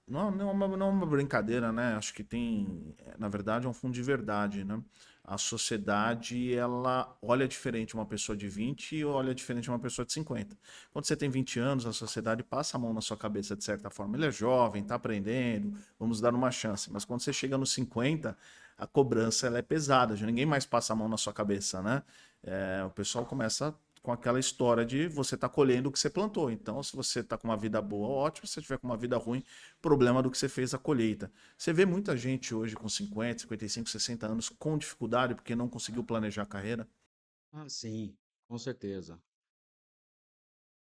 não é uma brincadeira, né? Acho que tem, na verdade, é um fundo de verdade, né? A sociedade, ela olha diferente uma pessoa de 20 e olha diferente uma pessoa de 50. Quando você tem 20 anos, a sociedade passa a mão na sua cabeça de certa forma. Ele é jovem, está aprendendo, vamos dar uma chance. Mas quando você chega nos 50, a cobrança ela é pesada, já ninguém mais passa a mão na sua cabeça, né? O pessoal começa com aquela história de você tá colhendo o que você plantou. Então, se você tá com uma vida boa, ótimo. Se você tiver com uma vida ruim, problema do que você fez a colheita. Você vê muita gente hoje com 50, 55, 60 anos com dificuldade porque não conseguiu planejar a carreira. Ah, sim, com certeza.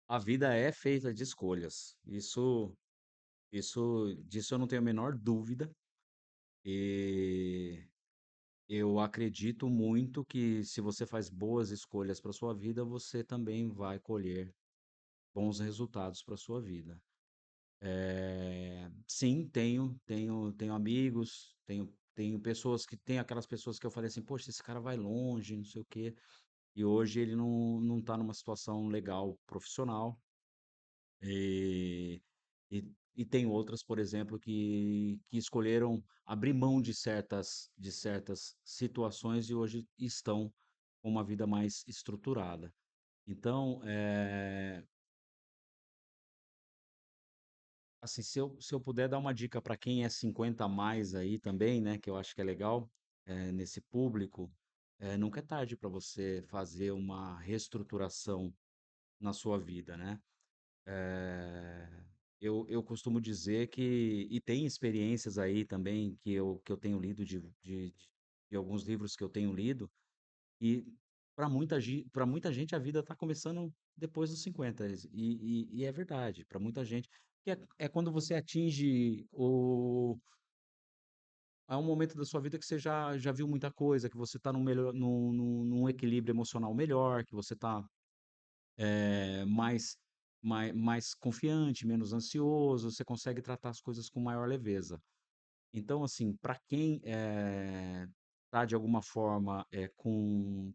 A vida é feita de escolhas. Disso eu não tenho a menor dúvida. E eu acredito muito que se você faz boas escolhas para sua vida, você também vai colher bons resultados para sua vida. Sim, tenho amigos, tenho pessoas que tem aquelas pessoas que eu falei assim, poxa, esse cara vai longe, não sei o quê. E hoje ele não tá numa situação legal profissional. E, e tem outras, por exemplo, que escolheram abrir mão de certas situações e hoje estão com uma vida mais estruturada. Então, assim, se eu puder dar uma dica para quem é 50 a mais aí também, né, que eu acho que é legal, nesse público, nunca é tarde para você fazer uma reestruturação na sua vida, né? Eh, eu costumo dizer que e tem experiências aí também que eu tenho lido de alguns livros que eu tenho lido, e para muita gente a vida está começando depois dos 50 e é verdade, para muita gente, que é quando você atinge o é um momento da sua vida que você já viu muita coisa, que você está num equilíbrio emocional melhor, que você está mais confiante, menos ansioso, você consegue tratar as coisas com maior leveza. Então, assim, para quem tá de alguma forma com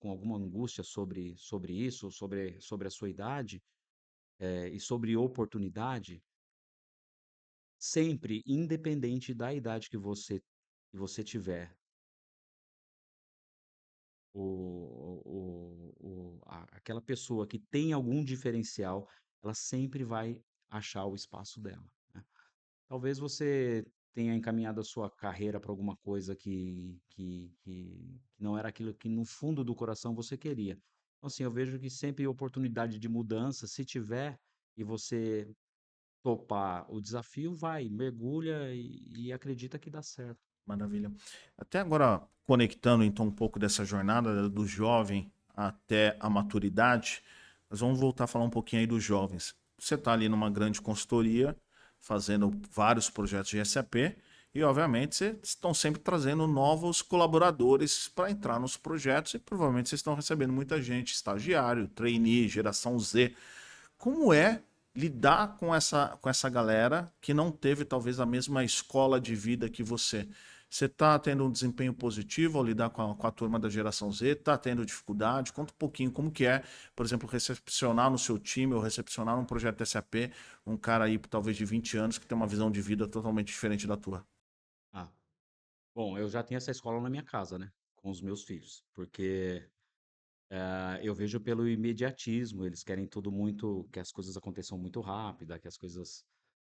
alguma angústia sobre isso, sobre a sua idade e sobre oportunidade, sempre, independente da idade que você tiver, aquela pessoa que tem algum diferencial, ela sempre vai achar o espaço dela, né. Talvez você tenha encaminhado a sua carreira para alguma coisa que não era aquilo que no fundo do coração você queria. Então, assim, eu vejo que sempre oportunidade de mudança, se tiver e você topar o desafio, vai, mergulha e acredita que dá certo. Maravilha. Até agora, conectando então um pouco dessa jornada do jovem até a maturidade, nós vamos voltar a falar um pouquinho aí dos jovens. Você está ali numa grande consultoria, fazendo vários projetos de SAP, e obviamente vocês estão sempre trazendo novos colaboradores para entrar nos projetos, e provavelmente vocês estão recebendo muita gente, estagiário, trainee, geração Z. Como é lidar com essa galera que não teve talvez a mesma escola de vida que você? Você está tendo um desempenho positivo ao lidar com a turma da geração Z? Está tendo dificuldade? Conta um pouquinho como que é, por exemplo, recepcionar no seu time ou recepcionar num projeto de SAP um cara aí talvez de 20 anos que tem uma visão de vida totalmente diferente da tua. Ah, bom, eu já tenho essa escola na minha casa, né, com os meus filhos, porque eu vejo pelo imediatismo, eles querem tudo muito que as coisas aconteçam muito rápida, que as coisas,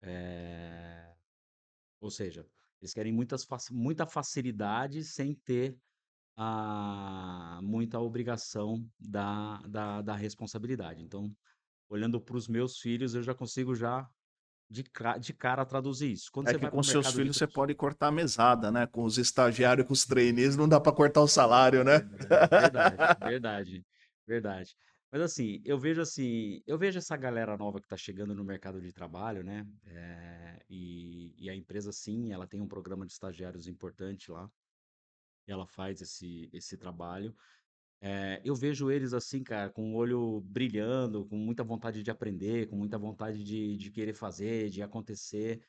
eh, ou seja, eles querem muita facilidade sem ter muita obrigação da responsabilidade. Então, olhando para os meus filhos, eu já consigo já de cara traduzir isso. Quando É você que vai para com o seus mercado de filhos você trabalho. pode cortar a mesada, né? Com os estagiários, com os trainees, não dá para cortar o salário, né? Verdade, verdade, verdade. Mas eu vejo essa galera nova que está chegando no mercado de trabalho, né, e a empresa sim, ela tem um programa de estagiários importante lá, e ela faz esse trabalho. Eu vejo eles assim, cara, com o olho brilhando, com muita vontade de aprender, com muita vontade de querer fazer, de acontecer.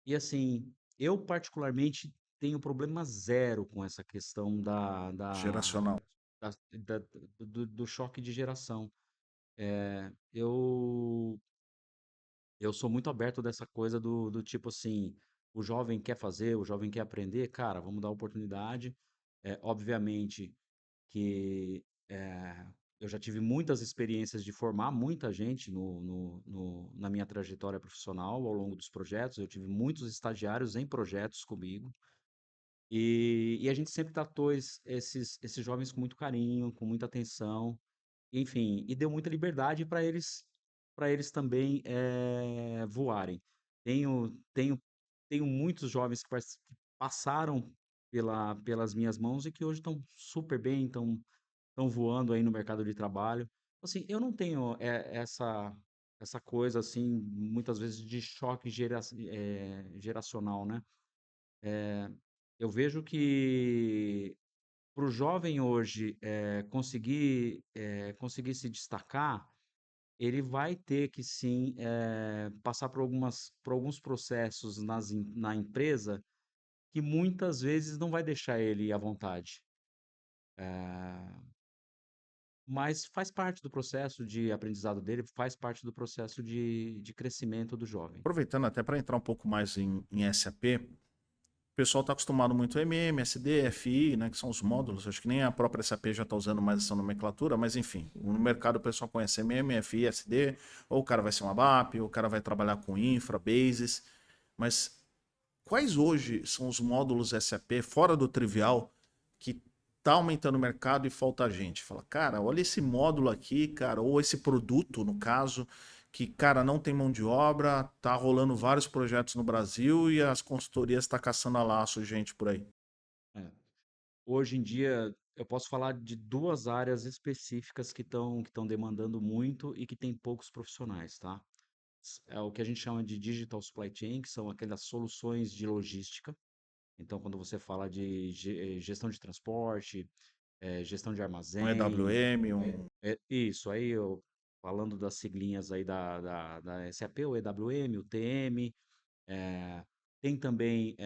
E assim, eu particularmente tenho problema zero com essa questão Geracional. da da do choque de geração. Eu sou muito aberto dessa coisa do tipo assim, o jovem quer fazer, o jovem quer aprender, cara, vamos dar oportunidade. Obviamente que, eu já tive muitas experiências de formar muita gente na minha trajetória profissional ao longo dos projetos, eu tive muitos estagiários em projetos comigo, e a gente sempre tratou esses jovens com muito carinho, com muita atenção, enfim, e deu muita liberdade para eles também, voarem. Tenho tenho muitos jovens que passaram pelas minhas mãos e que hoje estão super bem, estão voando aí no mercado de trabalho. Assim, eu não tenho, essa coisa, assim, muitas vezes de choque geracional, né. Eu vejo que para o jovem hoje, conseguir se destacar, ele vai ter que sim, passar por alguns processos na empresa, que muitas vezes não vai deixar ele à vontade. Mas faz parte do processo de aprendizado dele, faz parte do processo de crescimento do jovem. Aproveitando até para entrar um pouco mais em SAP, o pessoal está acostumado muito a MM, SD, FI, né, que são os módulos. Acho que nem a própria SAP já está usando mais essa nomenclatura, mas enfim, no mercado o pessoal conhece MM, FI, SD, ou o cara vai ser um ABAP, ou o cara vai trabalhar com infra, bases. Mas quais hoje são os módulos SAP, fora do trivial, que tá aumentando o mercado e falta gente? Fala, cara, olha esse módulo aqui, cara, ou esse produto, no caso, que, cara, não tem mão de obra, tá rolando vários projetos no Brasil e as consultorias tá caçando a laço gente por aí. É. Hoje em dia, eu posso falar de 2 áreas específicas que estão demandando muito e que tem poucos profissionais, tá. É o que a gente chama de digital supply chain, que são aquelas soluções de logística. Então, quando você fala de gestão de transporte, gestão de Um armazém, EWM, um isso, aí eu falando das siglinhas aí da SAP, o EWM, o TM, eh, tem também,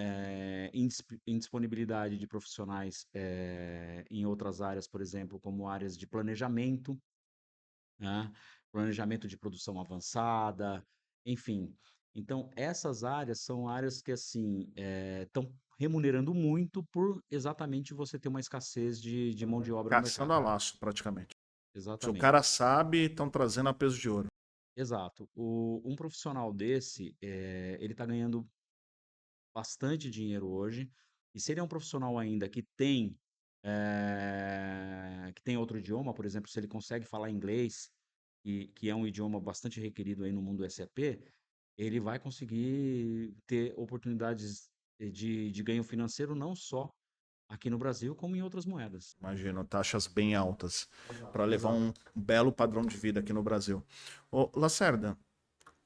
indisponibilidade de profissionais, em outras áreas, por exemplo, como áreas de planejamento, né, planejamento de produção avançada, enfim. Então essas áreas são áreas que, assim, estão remunerando muito por exatamente você ter uma escassez de mão de obra no caçando a mercado. laço, praticamente. Se o cara Exatamente. sabe, estão trazendo a peso de ouro. Exato. Um profissional desse, ele está ganhando bastante dinheiro hoje, e se ele é um profissional ainda que tem outro idioma, por exemplo, se ele consegue falar inglês, que é um idioma bastante requerido aí no mundo SAP, ele vai conseguir ter oportunidades, de ganho financeiro não só aqui no Brasil, como em outras moedas. Imagino, taxas bem altas para Exato. levar um belo padrão de vida aqui no Brasil. Ô, Lacerda,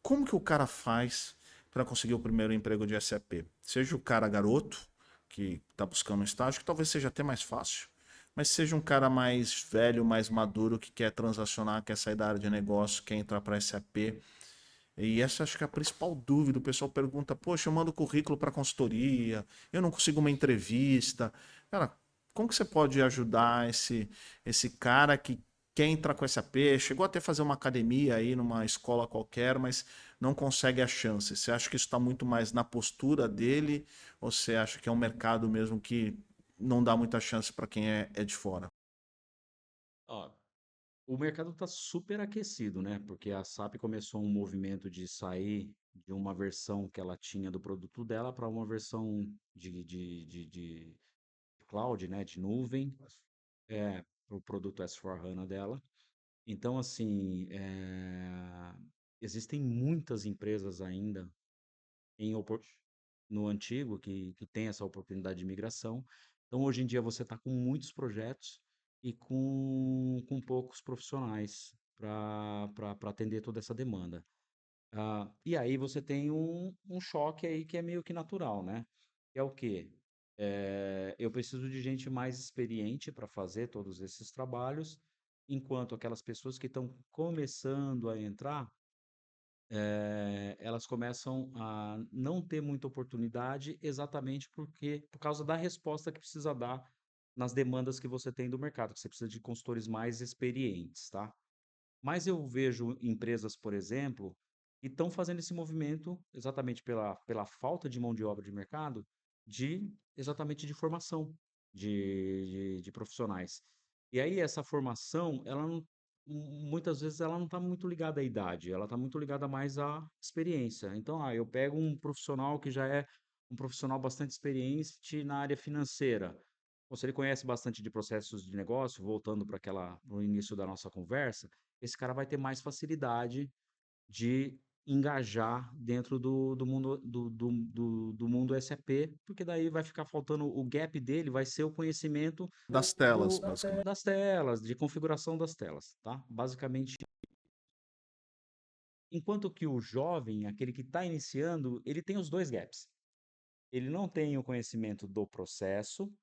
como que o cara faz para conseguir o primeiro emprego de SAP? Seja o cara garoto, que está buscando um estágio, que talvez seja até mais fácil, mas seja um cara mais velho, mais maduro, que quer transacionar, quer sair da área de negócio, quer entrar para SAP. E essa acho que é a principal dúvida. O pessoal pergunta: poxa, eu mando currículo para consultoria, eu não consigo uma entrevista. Cara, como que você pode ajudar esse cara que quer entrar com SAP, chegou até a fazer uma academia aí numa escola qualquer, mas não consegue a chance? Você acha que isso está muito mais na postura dele, ou você acha que é um mercado mesmo que não dá muita chance para quem é de fora? Ó, o mercado está super aquecido, né? Porque a SAP começou um movimento de sair de uma versão que ela tinha do produto dela para uma versão de cloud, né? De nuvem, para o produto S/4HANA dela. Então, assim, existem muitas empresas ainda em opor no antigo que tem essa oportunidade de migração. Então, hoje em dia, você está com muitos projetos e com poucos profissionais para atender toda essa demanda. E aí você tem um choque aí que é meio que natural, né? Que é o quê? Eu preciso de gente mais experiente para fazer todos esses trabalhos, enquanto aquelas pessoas que estão começando a entrar, elas começam a não ter muita oportunidade, exatamente por causa da resposta que precisa dar nas demandas que você tem do mercado, que você precisa de consultores mais experientes, tá? Mas eu vejo empresas, por exemplo, que estão fazendo esse movimento exatamente pela falta de mão de obra de mercado, exatamente de formação de profissionais. E aí essa formação, ela não, muitas vezes ela não está muito ligada à idade, ela está muito ligada mais à experiência. Então, eu pego um profissional que já é um profissional bastante experiente na área financeira. Ou se ele conhece bastante de processos de negócio, voltando para o início da nossa conversa, esse cara vai ter mais facilidade de engajar dentro do mundo SAP, porque daí vai ficar faltando o gap dele, vai ser o conhecimento Das telas, do, basicamente. das telas, de configuração das telas, tá? Basicamente, enquanto que o jovem, aquele que está iniciando, ele tem os dois gaps. Ele não tem o conhecimento do processo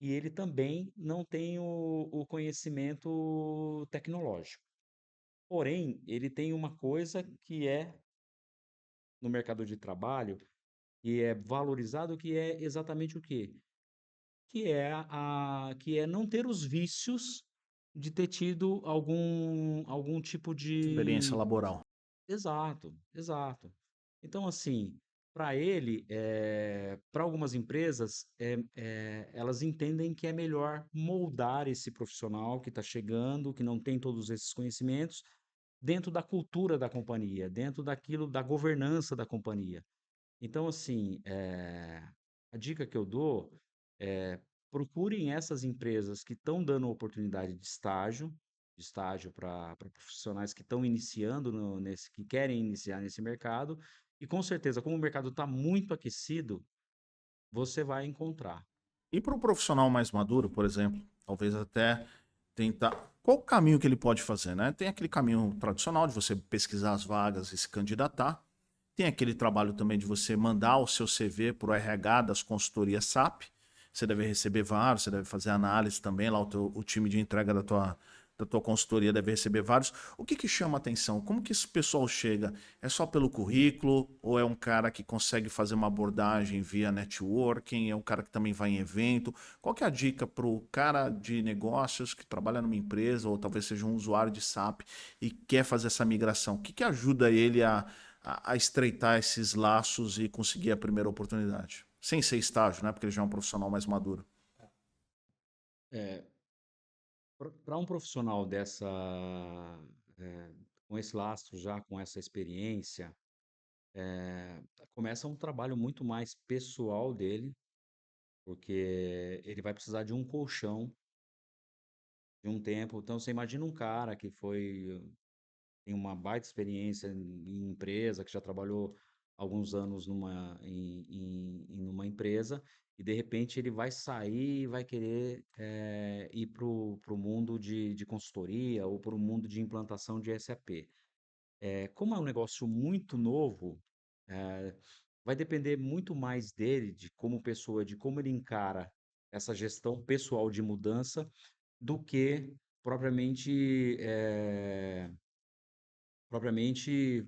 e ele também não tem o conhecimento tecnológico. Porém, ele tem uma coisa que é no mercado de trabalho, e é valorizado, que é exatamente o quê? Que é não ter os vícios de ter tido algum tipo Experiência de laboral. exato, exato. Então, assim, para ele, para algumas empresas, elas entendem que é melhor moldar esse profissional que está chegando, que não tem todos esses conhecimentos, dentro da cultura da companhia, dentro daquilo da governança da companhia. Então, assim, a dica que eu dou é procurem essas empresas que estão dando oportunidade de estágio para profissionais que estão iniciando que querem iniciar nesse mercado, e com certeza, como o mercado está muito aquecido, você vai encontrar. E para o profissional mais maduro, por exemplo, talvez até tentar. Qual o caminho que ele pode fazer, né? Tem aquele caminho tradicional de você pesquisar as vagas e se candidatar. Tem aquele trabalho também de você mandar o seu CV para o RH das consultorias SAP. Você deve receber vários, você deve fazer análise também, lá o time de entrega da tua consultoria deve receber vários. O que chama atenção? Como que esse pessoal chega? É só pelo currículo? Ou é um cara que consegue fazer uma abordagem via networking? É um cara que também vai em evento? Qual que é a dica para o cara de negócios que trabalha numa empresa ou talvez seja um usuário de SAP e quer fazer essa migração? O que ajuda ele a estreitar esses laços e conseguir a primeira oportunidade? Sem ser estágio, né? Porque ele já é um profissional mais maduro. É, para um profissional eh, com esse lastro já, com essa experiência, começa um trabalho muito mais pessoal dele, porque ele vai precisar de um colchão, de um tempo. Então, você imagina um cara que tem uma baita experiência em empresa, que já trabalhou alguns anos numa empresa, e de repente ele vai sair e vai querer ir para o mundo de consultoria ou para o mundo de implantação de SAP. Como é um negócio muito novo, eh, vai depender muito mais dele, de como pessoa, de como ele encara essa gestão pessoal de mudança, do que propriamente,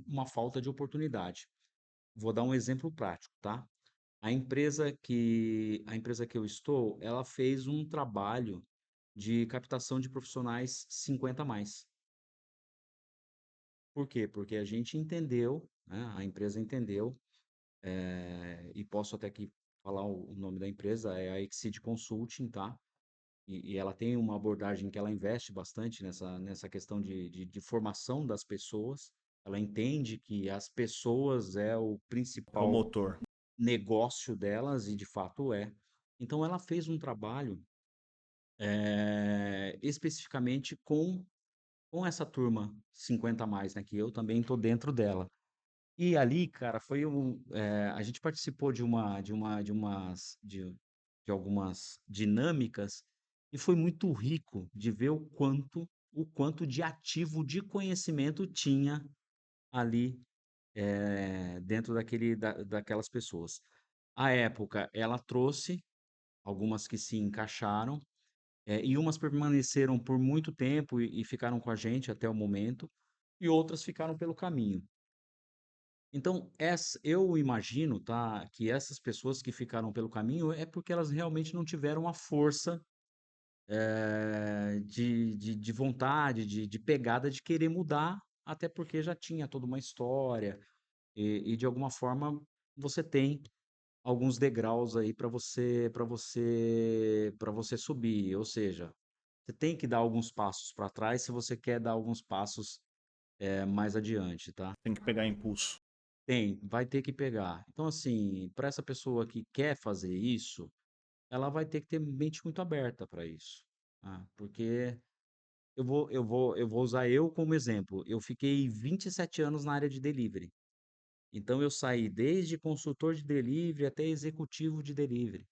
uma falta de oportunidade. Vou dar um exemplo prático, tá? A empresa que eu estou, ela fez um trabalho de captação de profissionais 50 a mais. Por quê? Porque a gente entendeu, né, a empresa entendeu, e posso até aqui falar o nome da empresa, é a Exceed Consulting, tá? E ela tem uma abordagem que ela investe bastante nessa questão de formação das pessoas. Ela entende que as pessoas é o É o principal motor. negócio delas, e de fato é. Então ela fez um trabalho, especificamente com essa turma 50 a mais, né, que eu também estou dentro dela. E ali, cara, a gente participou de algumas dinâmicas, e foi muito rico de ver o quanto de ativo de conhecimento tinha ali, dentro daquelas pessoas. À época, ela trouxe algumas que se encaixaram, e umas permaneceram por muito tempo e ficaram com a gente até o momento, e outras ficaram pelo caminho. Então, eu imagino, tá, que essas pessoas que ficaram pelo caminho é porque elas realmente não tiveram a força, de vontade, de pegada de querer mudar, até porque já tinha toda uma história, e de alguma forma você tem alguns degraus aí para você subir, ou seja, você tem que dar alguns passos para trás se você quer dar alguns passos, mais adiante, tá. Tem que pegar impulso. Vai ter que pegar. Então, assim, para essa pessoa que quer fazer isso, ela vai ter que ter mente muito aberta para isso, tá, porque eu vou usar eu como exemplo, eu fiquei 27 anos na área de delivery, então eu saí desde consultor de delivery até executivo de delivery.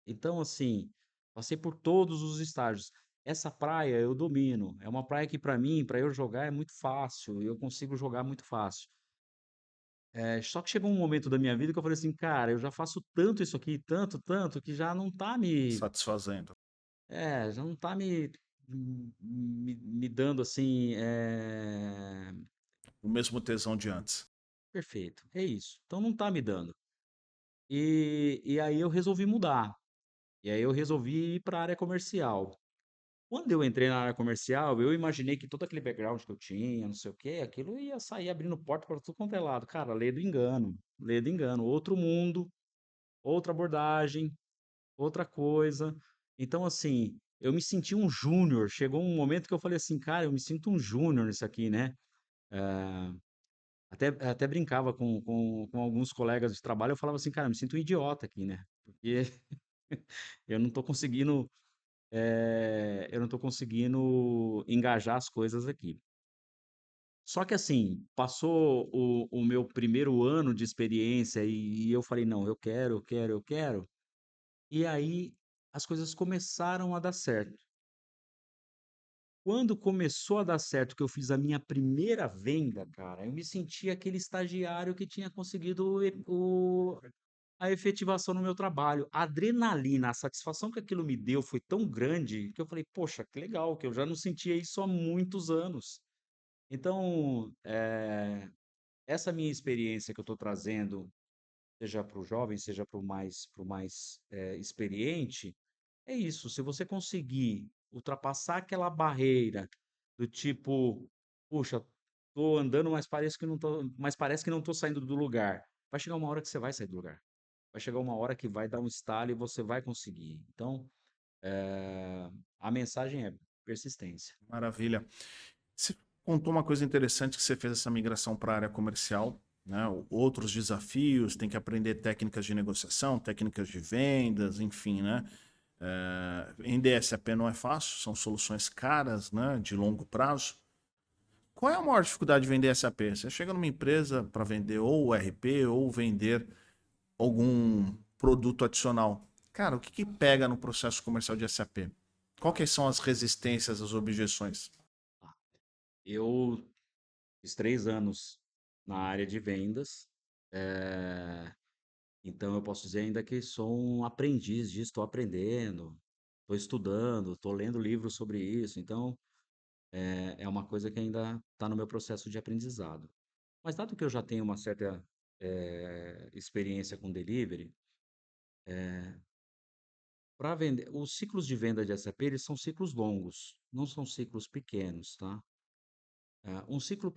Então, assim, passei por todos os estágios. Essa praia eu domino, é uma praia que para mim, para eu jogar é muito fácil, eu consigo jogar muito fácil. Só que chegou um momento da minha vida que eu falei assim: "Cara, eu já faço tanto isso aqui, tanto, tanto, que já não tá Satisfazendo. já não tá me dando assim, O mesmo tesão de antes. perfeito, é isso. Então não tá me dando". E aí eu resolvi mudar, e aí eu resolvi ir para a área comercial. Quando eu entrei na área comercial, eu imaginei que todo aquele background que eu tinha, não sei o quê, aquilo ia sair abrindo porta para tudo quanto é lado. Cara, lê do engano, outro mundo, outra abordagem, outra coisa. Então, assim, eu me senti um júnior. Chegou um momento que eu falei assim, cara, eu me sinto um júnior nisso aqui, né? Até brincava com alguns colegas de trabalho, eu falava assim, cara, eu me sinto um idiota aqui, né? Porque eu não tô conseguindo, eu não tô conseguindo engajar as coisas aqui. Só que assim, passou o meu primeiro ano de experiência e eu falei: "Não, eu quero, eu quero, eu quero". E aí as coisas começaram a dar certo. Quando começou a dar certo, que eu fiz a minha primeira venda, cara, eu me senti aquele estagiário que tinha conseguido a efetivação no meu trabalho. A adrenalina, a satisfação que aquilo me deu foi tão grande que eu falei: "Poxa, que legal, que eu já não sentia isso há muitos anos". Então, essa minha experiência que eu estou trazendo, seja para o jovem, seja para o mais, experiente, é isso, se você conseguir ultrapassar aquela barreira do tipo: "Puxa, tô andando, mas parece que não estou saindo do lugar", vai chegar uma hora que você vai sair do lugar. Vai chegar uma hora que vai dar um estalo e você vai conseguir. Então, a mensagem é persistência. Maravilha. Você contou uma coisa interessante que você fez essa migração para a área comercial, né? Outros desafios, tem que aprender técnicas de negociação, técnicas de vendas, enfim, né? Vender SAP não é fácil, são soluções caras, né? De longo prazo. Qual é a maior dificuldade de vender SAP? Você chega numa empresa para vender ou o RP ou vender algum produto adicional. Cara, o que que pega no processo comercial de SAP? Quais são as resistências, as objeções? Tá. Eu fiz 3 anos na área de vendas, eh, então eu posso dizer ainda que sou um aprendiz disso, estou aprendendo, estou estudando, estou lendo livros sobre isso, então, é uma coisa que ainda está no meu processo de aprendizado. Mas dado que eu já tenho uma certa, experiência com delivery, para vender os ciclos de venda de SAP, eles são ciclos longos, não são ciclos pequenos, tá? Um ciclo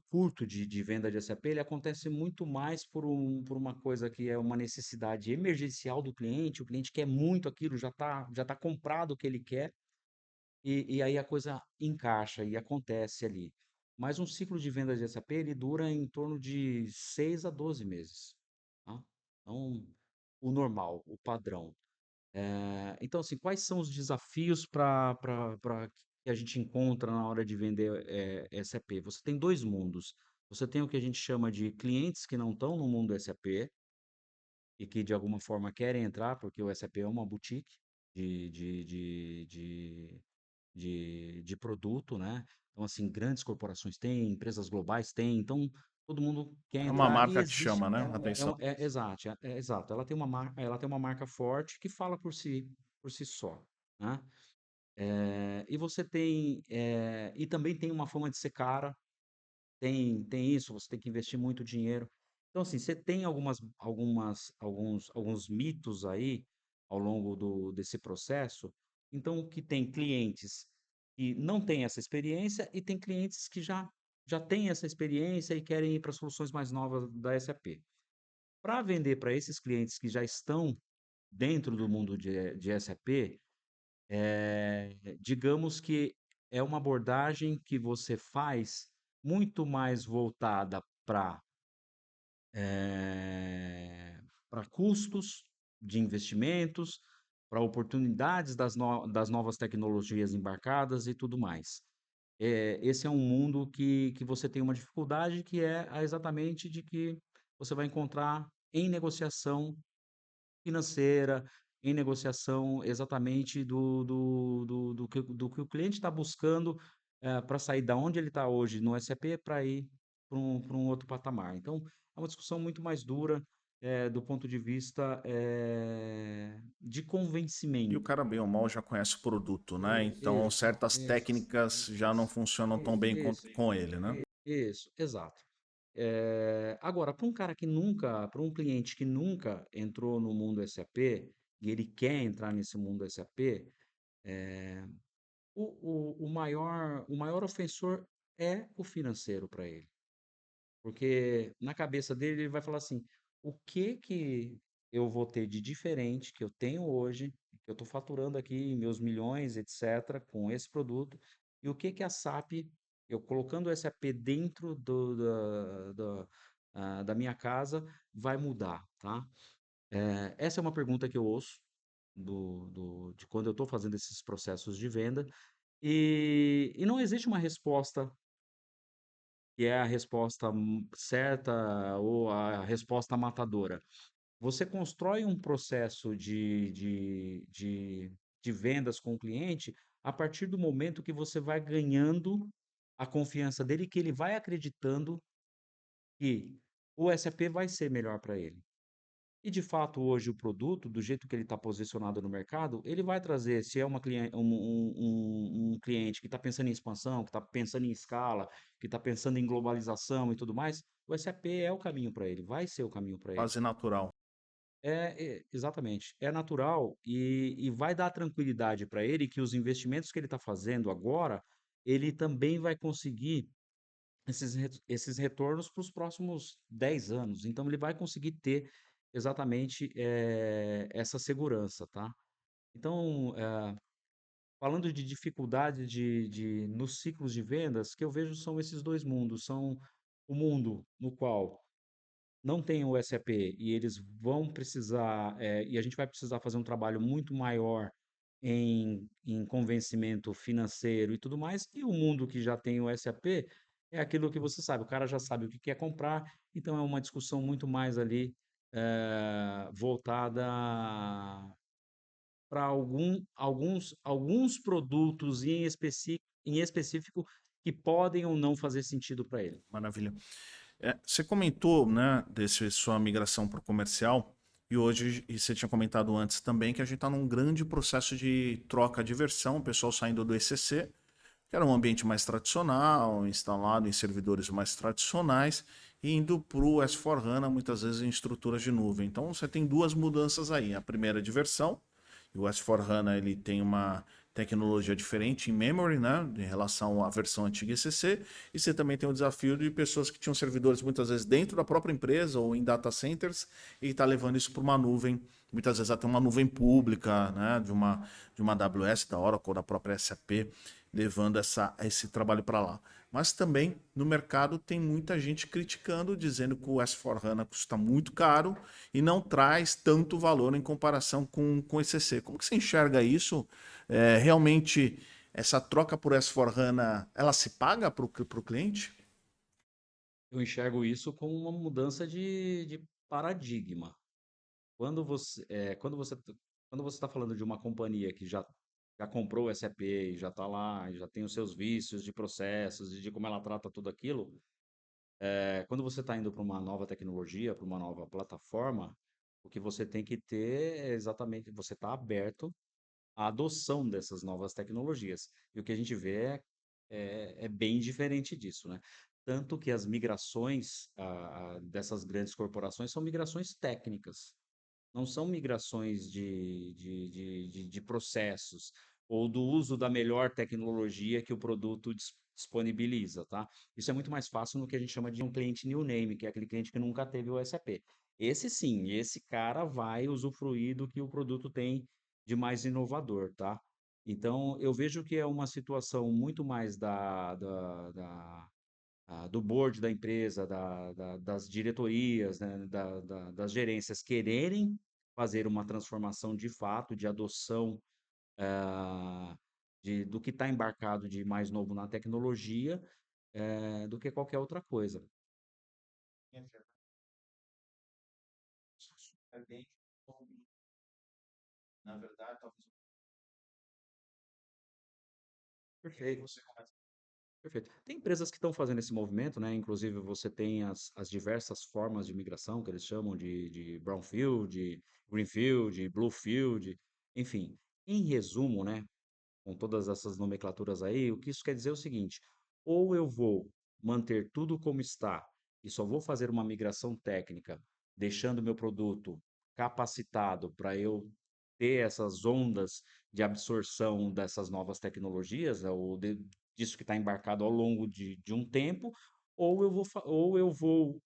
curto de venda de SAP, ele acontece muito mais por uma coisa que é uma necessidade emergencial do cliente, o cliente quer muito aquilo, já tá comprado o que ele quer, e aí a coisa encaixa e acontece ali. Mas um ciclo de venda de SAP, ele dura em torno de 6 a 12 meses, tá? Então, o normal, o padrão. Então, assim, quais são os desafios para que a gente encontra na hora de vender, SAP? Você tem 2 mundos. Você tem o que a gente chama de clientes que não estão no mundo SAP e que de alguma forma querem entrar, porque o SAP é uma boutique de produto, né. Então, assim, grandes corporações têm, empresas globais têm, então todo mundo quer É uma entrar e marca que existe chama, né? Atenção. exato, ela tem uma marca forte que fala por si só, né. E você tem, e também tem uma fama de ser cara, tem isso, você tem que investir muito dinheiro. Então, assim, você tem alguns mitos aí, ao longo desse processo, então que tem clientes que não têm essa experiência e tem clientes que já têm essa experiência e querem ir para soluções mais novas da SAP. Para vender para esses clientes que já estão dentro do mundo de SAP, digamos que é uma abordagem que você faz muito mais voltada para custos de investimentos, para oportunidades das novas tecnologias embarcadas e tudo mais. Esse é um mundo que você tem uma dificuldade que é exatamente de que você vai encontrar em negociação financeira, em negociação exatamente do que o cliente está buscando, para sair da onde ele está hoje no SAP para ir para um outro patamar. Então, é uma discussão muito mais dura, do ponto de vista, de E o convencimento. cara, bem ou mal, já conhece o produto, né? Então, Isso, certas isso, técnicas já não funcionam tão bem isso, com ele, né? isso, exato. Agora, para um cliente que nunca entrou no mundo SAP, e ele quer entrar nesse mundo SAP, o maior ofensor é o financeiro para ele. Porque na cabeça dele ele vai falar assim: o que que eu vou ter de diferente que eu tenho hoje, que eu estou faturando aqui meus milhões, etc., com esse produto, e o que que a SAP, eu colocando o SAP dentro da minha casa, vai mudar, tá? Essa é uma pergunta que eu ouço de quando eu estou fazendo esses processos de venda, e não existe uma resposta que é a resposta certa ou a resposta matadora. Você constrói um processo de vendas com o cliente a partir do momento que você vai ganhando a confiança dele, que ele vai acreditando que o SAP vai ser melhor para ele. E de fato hoje o produto, do jeito que ele está posicionado no mercado, ele vai trazer, se é um cliente que está pensando em expansão, que está pensando em escala, que está pensando em globalização e tudo mais, o SAP é o caminho para ele, vai ser o caminho para ele. Quase natural. Exatamente, é natural e vai dar tranquilidade para ele que os investimentos que ele está fazendo agora, ele também vai conseguir esses retornos para os próximos 10 anos. Então ele vai conseguir ter exatamente, essa segurança, tá. Então, falando de dificuldade nos ciclos de vendas, que eu vejo são esses 2 mundos, são o mundo no qual não tem o SAP e eles vão precisar, e a gente vai precisar fazer um trabalho muito maior em convencimento financeiro e tudo mais, e o mundo que já tem o SAP é aquilo que você sabe, o cara já sabe o que quer comprar, então é uma discussão muito mais ali, voltada para alguns produtos em específico que podem ou não fazer sentido para ele. Maravilha. Você comentou, né, desse sua migração para o comercial, e hoje, e você tinha comentado antes também, que a gente está num grande processo de troca de versão, o pessoal saindo do ECC, que era um ambiente mais tradicional, instalado em servidores mais tradicionais, e indo para o S4HANA, muitas vezes em estruturas de nuvem. Então você tem duas mudanças aí. A primeira é de versão, e o S4HANA ele tem uma tecnologia diferente em memory, né, em relação à versão antiga ECC, e você também tem o desafio de pessoas que tinham servidores muitas vezes dentro da própria empresa ou em data centers e está levando isso para uma nuvem, muitas vezes até uma nuvem pública, né, de uma AWS, da Oracle, da própria SAP, levando esse trabalho para lá. Mas também no mercado tem muita gente criticando, dizendo que o S4HANA custa muito caro e não traz tanto valor em comparação com o ECC. Como que você enxerga isso? Realmente essa troca por S4HANA, ela se paga para o cliente? Eu enxergo isso como uma mudança de paradigma. Quando você está falando de uma companhia que já comprou o SAP, e já está lá, e já tem os seus vícios de processos e de como ela trata tudo aquilo, Quando você está indo para uma nova tecnologia, para uma nova plataforma, o que você tem que ter é exatamente, você está aberto à adoção dessas novas tecnologias. E o que a gente vê é bem diferente disso, né? Tanto que as migrações dessas grandes corporações são migrações técnicas. Não são migrações de processos ou do uso da melhor tecnologia que o produto disponibiliza, tá? Isso é muito mais fácil no que a gente chama de um cliente new name, que é aquele cliente que nunca teve o SAP. Esse sim, esse cara vai usufruir do que o produto tem de mais inovador, tá? Então, eu vejo que é uma situação muito mais do board da empresa, das diretorias, né, das gerências quererem fazer uma transformação de fato, de adoção do que está embarcado de mais novo na tecnologia, do que qualquer outra coisa. Na verdade, talvez Perfeito. você começa. Perfeito. Tem empresas que estão fazendo esse movimento, né? Inclusive, você tem as diversas formas de migração, que eles chamam de brownfield, de greenfield, bluefield, enfim. Em resumo, né? Com todas essas nomenclaturas aí, o que isso quer dizer é o seguinte: ou eu vou manter tudo como está e só vou fazer uma migração técnica, deixando meu produto capacitado para eu ter essas ondas de absorção dessas novas tecnologias, disso que está embarcado ao longo de um tempo, ou eu vou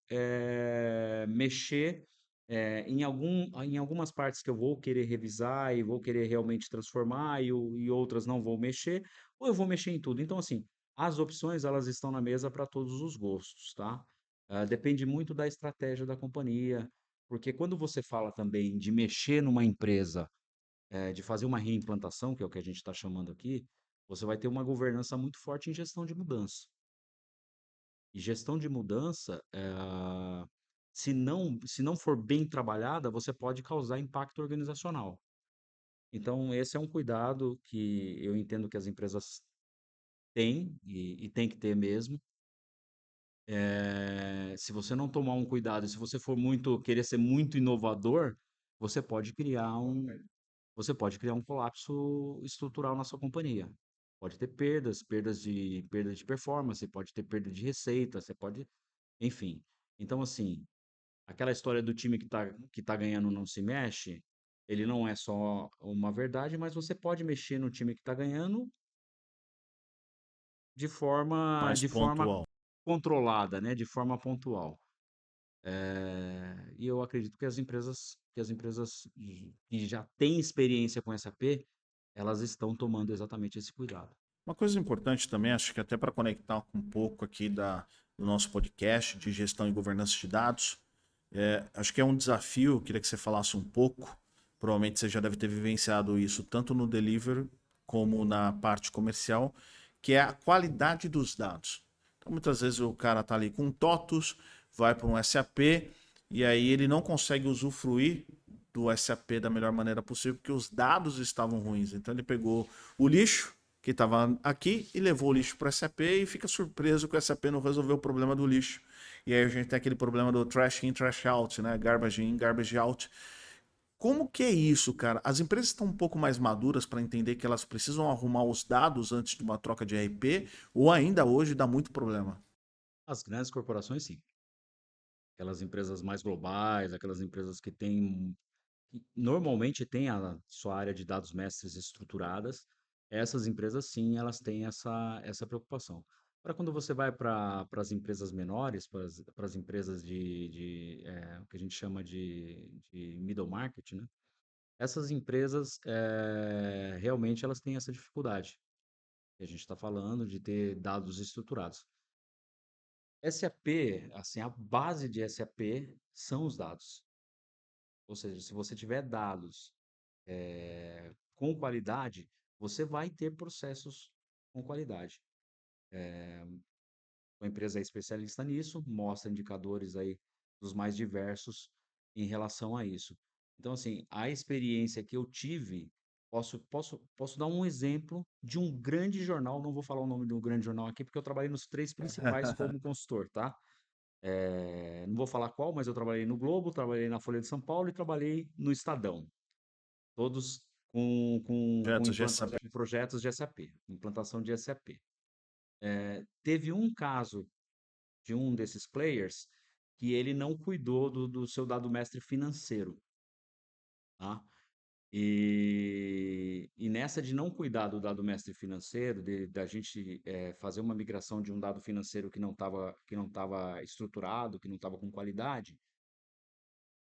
mexer em algumas partes que eu vou querer revisar e vou querer realmente transformar e outras não vou mexer, ou eu vou mexer em tudo. Então, assim, as opções elas estão na mesa para todos os gostos, tá? Depende muito da estratégia da companhia, porque quando você fala também de mexer numa empresa, de fazer uma reimplantação, que é o que a gente está chamando aqui, você vai ter uma governança muito forte em gestão de mudança. E gestão de mudança, se não for bem trabalhada, você pode causar impacto organizacional. Então, esse é um cuidado que eu entendo que as empresas têm e têm que ter mesmo. Se você não tomar um cuidado, se você for muito querer ser muito inovador, você pode criar um você pode criar um colapso estrutural na sua companhia. Pode ter perda de performance, pode ter perda de receita, você pode, enfim. Então, assim, aquela história do time que tá ganhando não se mexe, ele não é só uma verdade, mas você pode mexer no time que está ganhando de forma, Mais de forma pontual. controlada, né? De forma pontual. E eu acredito que as empresas que já têm experiência com SAP, elas estão tomando exatamente esse cuidado. Uma coisa importante também, acho que até para conectar um pouco aqui do nosso podcast de gestão e governança de dados, acho que é um desafio, queria que você falasse um pouco. Provavelmente você já deve ter vivenciado isso tanto no delivery como na parte comercial, que é a qualidade dos dados. Então, muitas vezes o cara está ali com um TOTUS, vai para um SAP e aí ele não consegue usufruir do SAP da melhor maneira possível porque os dados estavam ruins. Então ele pegou o lixo que estava aqui e levou o lixo para o SAP e fica surpreso que o SAP não resolveu o problema do lixo. E aí a gente tem aquele problema do trash in, trash out, né? Garbage in, garbage out. Como que é isso, cara? As empresas estão um pouco mais maduras para entender que elas precisam arrumar os dados antes de uma troca de RP ou ainda hoje dá muito problema? As grandes corporações, sim. Aquelas empresas mais globais, aquelas empresas que normalmente têm a sua área de dados mestres estruturadas, essas empresas sim, elas têm essa preocupação. Para quando você vai para as empresas menores, para as empresas o que a gente chama de middle market, né? Essas empresas realmente elas têm essa dificuldade. Que a gente está falando de ter dados estruturados. SAP, assim, a base de SAP são os dados. Ou seja, se você tiver dados com qualidade, você vai ter processos com qualidade. A empresa é especialista nisso, mostra indicadores aí dos mais diversos em relação a isso. Então, assim, a experiência que eu tive, posso dar um exemplo de um grande jornal, não vou falar o nome do grande jornal aqui, porque eu trabalhei nos três principais como consultor, tá? Não vou falar qual, mas eu trabalhei no Globo, trabalhei na Folha de São Paulo e trabalhei no Estadão, todos com Projetos de SAP. projetos de SAP, implantação de SAP. Teve um caso de um desses players que ele não cuidou do seu dado mestre financeiro, tá? E nessa de não cuidar do dado mestre financeiro, da gente fazer uma migração de um dado financeiro que não tava estruturado, que não estava com qualidade,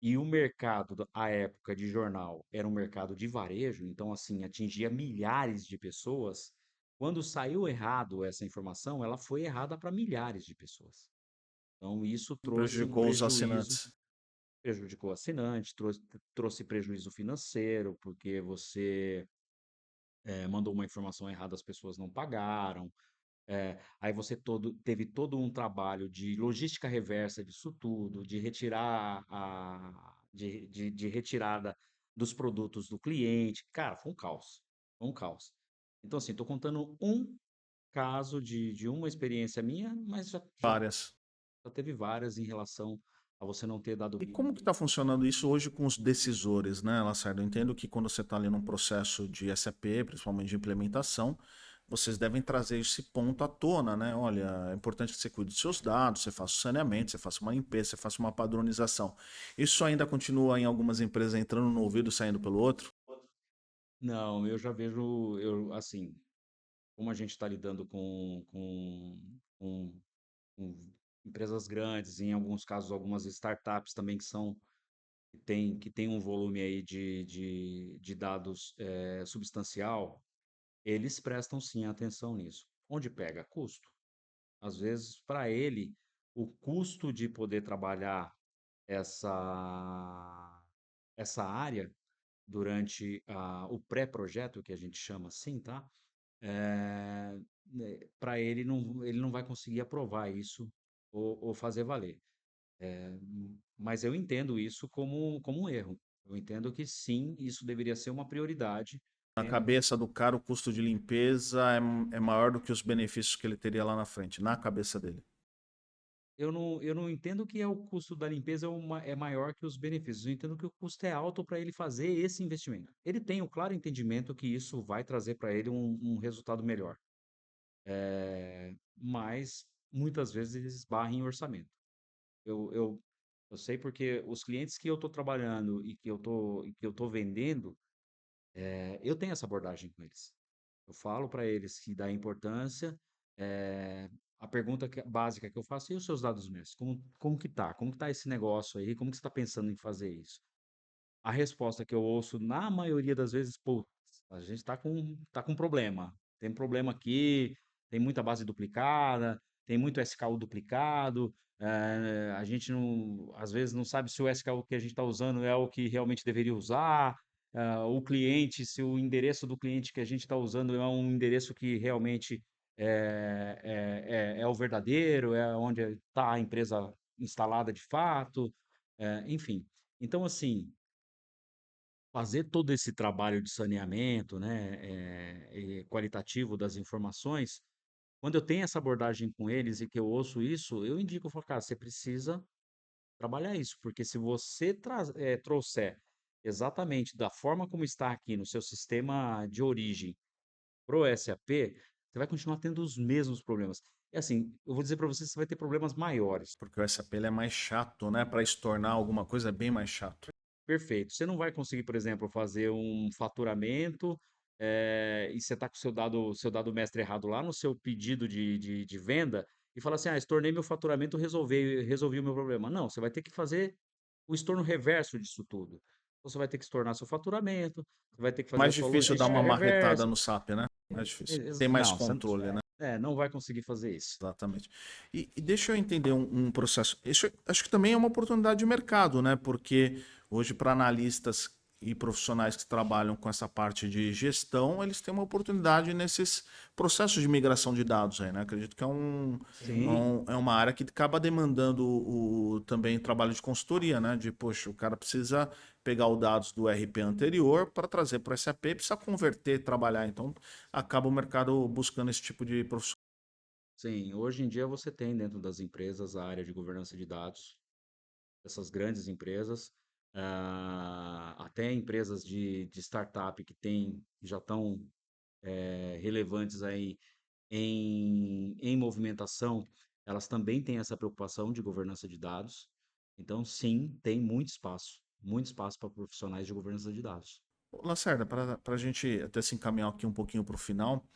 e o mercado, à época de jornal, era um mercado de varejo, então, assim, atingia milhares de pessoas. Quando saiu errado essa informação, ela foi errada para milhares de pessoas. Então, isso trouxe um Prejudicou os prejuízo, assinantes. prejudicou o assinante, trouxe prejuízo financeiro, porque você mandou uma informação errada, as pessoas não pagaram. Aí você teve todo um trabalho de logística reversa disso tudo, de retirar de retirada dos produtos do cliente. Cara, foi um caos. Foi um caos. Então, assim, estou contando um caso de uma experiência minha, mas Várias. já teve várias em relação a você não ter dado. E como que está funcionando isso hoje com os decisores, né, Lacerda? Eu entendo que quando você está ali num processo de SAP, principalmente de implementação, vocês devem trazer esse ponto à tona, né? Olha, é importante que você cuide dos seus dados, você faça o saneamento, você faça uma limpeza, você faça uma padronização. Isso ainda continua em algumas empresas entrando no ouvido e saindo pelo outro? Não, eu já vejo, assim, como a gente está lidando com empresas grandes, em alguns casos, algumas startups também que tem um volume aí de dados substancial, eles prestam sim atenção nisso. Onde pega? Custo. Às vezes, para ele, o custo de poder trabalhar essa, essa área durante o pré-projeto, que a gente chama assim, tá? Para ele não vai conseguir aprovar isso ou fazer valer. Mas eu entendo isso como um erro. Eu entendo que sim, isso deveria ser uma prioridade. Na cabeça do cara, o custo de limpeza é maior do que os benefícios que ele teria lá na frente, na cabeça dele. Eu não entendo que o custo da limpeza é maior que os benefícios. Eu entendo que o custo é alto para ele fazer esse investimento. Ele tem o claro entendimento que isso vai trazer para ele um resultado melhor. Mas muitas vezes eles esbarram em orçamento. Eu, eu, eu sei porque os clientes que eu estou trabalhando e que eu tô vendendo, eu tenho essa abordagem com eles. Eu falo para eles que dá importância. A pergunta básica que eu faço: e os seus dados mestres? Como que tá? Como que tá esse negócio aí? Como que você está pensando em fazer isso? A resposta que eu ouço na maioria das vezes: pô, a gente tá com problema. Tem um problema aqui, tem muita base duplicada, tem muito SKU duplicado, a gente não, às vezes não sabe se o SKU que a gente está usando é o que realmente deveria usar, o cliente, se o endereço do cliente que a gente está usando é um endereço que realmente é o verdadeiro, é onde está a empresa instalada de fato, enfim. Então, assim, fazer todo esse trabalho de saneamento, né, qualitativo das informações, quando eu tenho essa abordagem com eles e que eu ouço isso, eu indico, eu falo, cara, você precisa trabalhar isso, porque se você trouxer exatamente da forma como está aqui no seu sistema de origem pro SAP, você vai continuar tendo os mesmos problemas. E assim, eu vou dizer para você, você vai ter problemas maiores. Porque o SAP ele é mais chato, né? Para estornar alguma coisa é bem mais chato. Perfeito. Você não vai conseguir, por exemplo, fazer um faturamento, e você está com o seu dado mestre errado lá no seu pedido de venda e fala assim: estornei meu faturamento, resolvi o meu problema. Não, você vai ter que fazer o estorno reverso disso tudo. Então, você vai ter que estornar seu faturamento, você vai ter que fazer a Mais sua difícil dar logística uma marretada reversa. no SAP, né? Mais difícil. Tem mais Não, você controle, né? não vai conseguir fazer isso. Exatamente. E deixa eu entender um processo. Isso acho que também é uma oportunidade de mercado, né? Porque hoje, para analistas e profissionais que trabalham com essa parte de gestão, eles têm uma oportunidade nesses processos de migração de dados aí, né? Acredito que Sim. é uma área que acaba demandando também trabalho de consultoria, né? De, poxa, o cara precisa pegar os dados do RP anterior para trazer para o SAP, precisa converter, trabalhar. Então, acaba o mercado buscando esse tipo de profissional. Sim, hoje em dia você tem dentro das empresas a área de governança de dados, essas grandes empresas, até empresas de startup que já estão relevantes aí em movimentação, elas também têm essa preocupação de governança de dados. Então, sim, tem muito espaço para profissionais de governança de dados. Ô, Lacerda, para a gente até se encaminhar aqui um pouquinho para o final,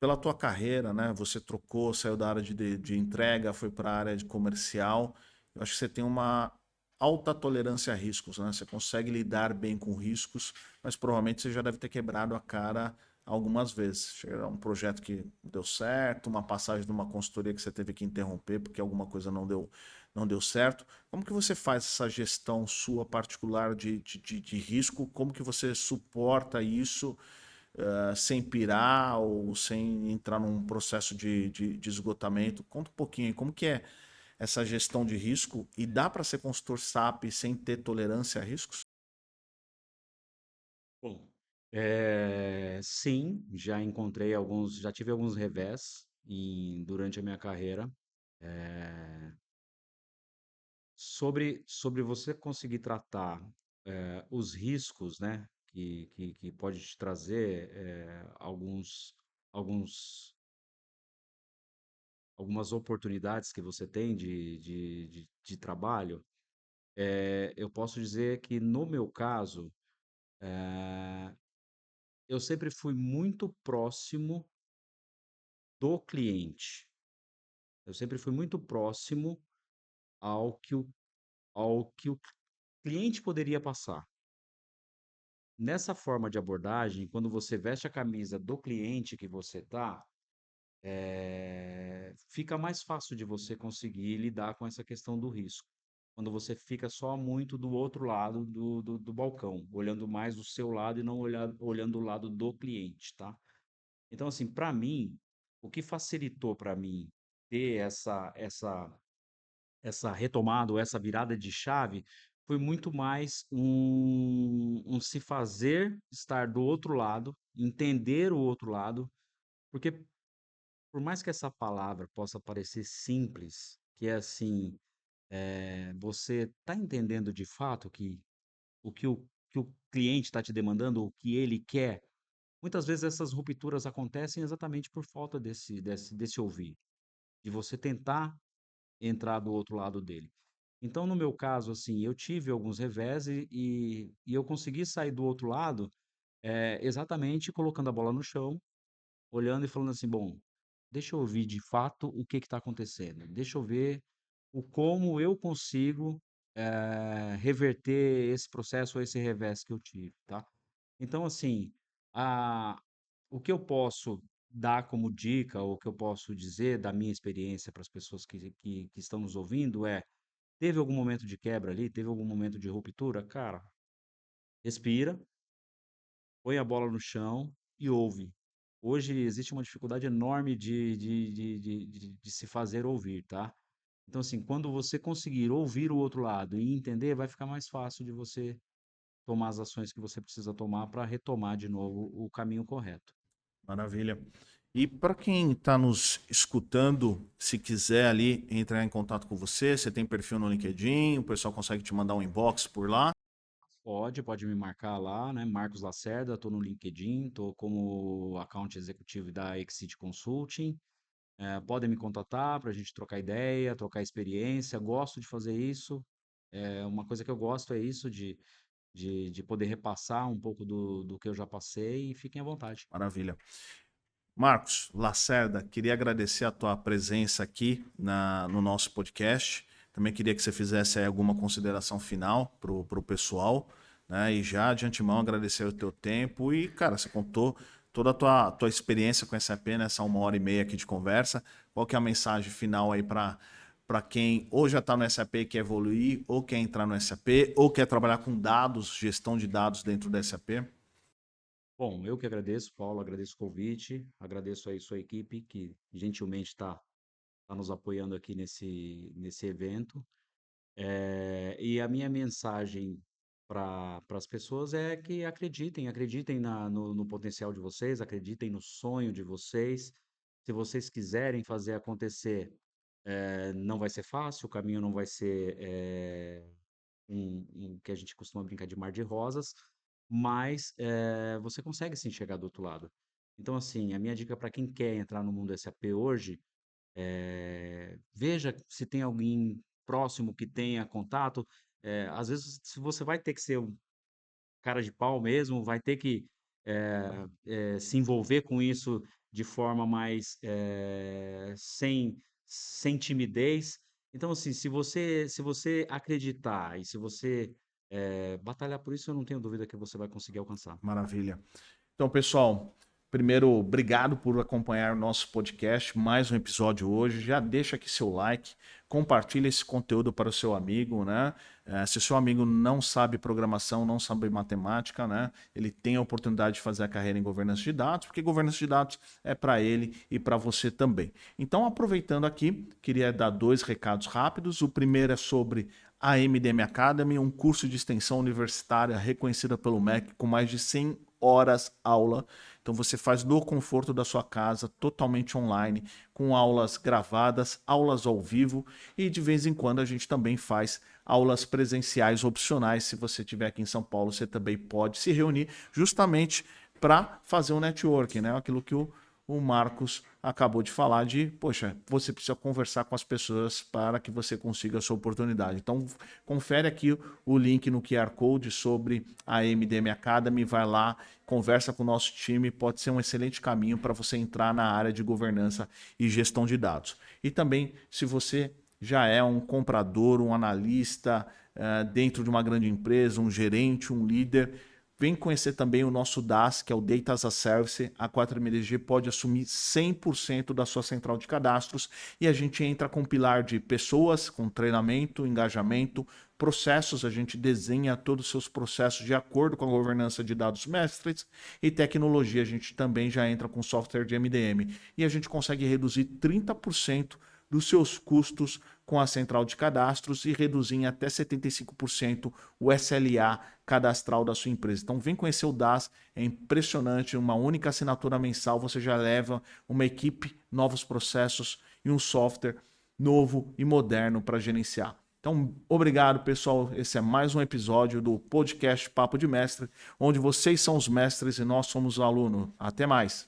pela tua carreira, né? Você trocou, saiu da área de entrega, foi para a área de comercial. Eu acho que você tem uma alta tolerância a riscos, né? Você consegue lidar bem com riscos, mas provavelmente você já deve ter quebrado a cara algumas vezes. Chega um projeto que deu certo, uma passagem de uma consultoria que você teve que interromper porque alguma coisa não deu certo. Como que você faz essa gestão sua particular de risco? Como que você suporta isso? Sem pirar ou sem entrar num processo de esgotamento. Conta um pouquinho aí, como que é essa gestão de risco e dá para ser consultor SAP sem ter tolerância a riscos? Bom, sim, já tive alguns revés durante a minha carreira. Eh, sobre você conseguir tratar os riscos, né, que pode te trazer alguns, algumas oportunidades que você tem de trabalho, eu posso dizer que no meu caso, eh, eu sempre fui muito próximo do cliente. Eu sempre fui muito próximo ao que o cliente poderia passar. Nessa forma de abordagem, quando você veste a camisa do cliente que você tá, fica mais fácil de você conseguir lidar com essa questão do risco. Quando você fica só muito do outro lado do balcão, olhando mais o seu lado e não olhando o lado do cliente, tá? Então, assim, para mim, o que facilitou para mim ter essa retomada ou essa virada de chave foi muito mais um se fazer estar do outro lado, entender o outro lado, porque por mais que essa palavra possa parecer simples, que é assim, você está entendendo de fato que o cliente está te demandando, o que ele quer. Muitas vezes essas rupturas acontecem exatamente por falta desse ouvir, de você tentar entrar do outro lado dele. Então, no meu caso, assim, eu tive alguns revés e eu consegui sair do outro lado, exatamente colocando a bola no chão, olhando e falando assim: "Bom, deixa eu ouvir de fato o que está acontecendo. Deixa eu ver o como eu consigo, reverter esse processo ou esse revés que eu tive", tá. Então, assim, a o que eu posso dar como dica, ou o que eu posso dizer da minha experiência para as pessoas que estão nos ouvindo é: teve algum momento de quebra ali? Teve algum momento de ruptura? Cara, respira, põe a bola no chão e ouve. Hoje existe uma dificuldade enorme de se fazer ouvir, tá? Então, assim, quando você conseguir ouvir o outro lado e entender, vai ficar mais fácil de você tomar as ações que você precisa tomar para retomar de novo o caminho correto. Maravilha. E para quem está nos escutando, se quiser ali entrar em contato com você, você tem perfil no LinkedIn, o pessoal consegue te mandar um inbox por lá. Pode me marcar lá, né? Marcos Lacerda, estou no LinkedIn, estou como account executivo da Exit Consulting. Podem me contatar para a gente trocar ideia, trocar experiência. Gosto de fazer isso. Uma coisa que eu gosto é isso, de poder repassar um pouco do que eu já passei e fiquem à vontade. Maravilha. Marcos Lacerda, queria agradecer a tua presença aqui no nosso podcast. Também queria que você fizesse aí alguma consideração final para o pessoal, né? E já de antemão agradecer o teu tempo e, cara, você contou toda a tua experiência com SAP nessa 1 hora e meia aqui de conversa. Qual que é a mensagem final aí para quem ou já está no SAP e quer evoluir, ou quer entrar no SAP, ou quer trabalhar com dados, gestão de dados dentro do SAP? Bom, eu que agradeço, Paulo, agradeço o convite, agradeço aí sua equipe que gentilmente está nos apoiando aqui nesse evento. E a minha mensagem para as pessoas é que acreditem no potencial de vocês, acreditem no sonho de vocês. Se vocês quiserem fazer acontecer, não vai ser fácil, o caminho não vai ser, que a gente costuma brincar de mar de rosas, mas, você consegue sim chegar do outro lado. Então, assim, a minha dica para quem quer entrar no mundo SAP hoje, veja se tem alguém próximo que tenha contato. Às vezes, se você vai ter que ser um cara de pau mesmo, vai ter que, se envolver com isso de forma mais, sem timidez. Então, assim, se você acreditar e se você, batalhar por isso, eu não tenho dúvida que você vai conseguir alcançar. Maravilha. Então, pessoal, primeiro, obrigado por acompanhar o nosso podcast, mais um episódio hoje. Já deixa aqui seu like, compartilha esse conteúdo para o seu amigo, né? Se o seu amigo não sabe programação, não sabe matemática, né? Ele tem a oportunidade de fazer a carreira em governança de dados, porque governança de dados é para ele e para você também. Então, aproveitando aqui, queria dar 2 recados rápidos. O primeiro é sobre a MDM Academy, um curso de extensão universitária reconhecida pelo MEC com mais de 100 horas aula. Então você faz no conforto da sua casa, totalmente online, com aulas gravadas, aulas ao vivo e de vez em quando a gente também faz aulas presenciais opcionais. Se você estiver aqui em São Paulo, você também pode se reunir justamente para fazer um networking, né? Aquilo que o Marcos acabou de falar de, poxa, você precisa conversar com as pessoas para que você consiga a sua oportunidade. Então, confere aqui o link no QR Code sobre a MDM Academy, vai lá, conversa com o nosso time, pode ser um excelente caminho para você entrar na área de governança e gestão de dados. E também, se você já é um comprador, um analista dentro de uma grande empresa, um gerente, um líder, vem conhecer também o nosso DaaS, que é o Data as a Service. A 4MDG pode assumir 100% da sua central de cadastros e a gente entra com um pilar de pessoas, com treinamento, engajamento, processos. A gente desenha todos os seus processos de acordo com a governança de dados mestres e tecnologia. A gente também já entra com software de MDM e a gente consegue reduzir 30% dos seus custos com a central de cadastros e reduzir em até 75% o SLA cadastral da sua empresa. Então vem conhecer o DaaS, é impressionante, uma única assinatura mensal você já leva uma equipe, novos processos e um software novo e moderno para gerenciar. Então, obrigado, pessoal. Esse é mais um episódio do podcast Papo de Mestre, onde vocês são os mestres e nós somos o aluno. Até mais.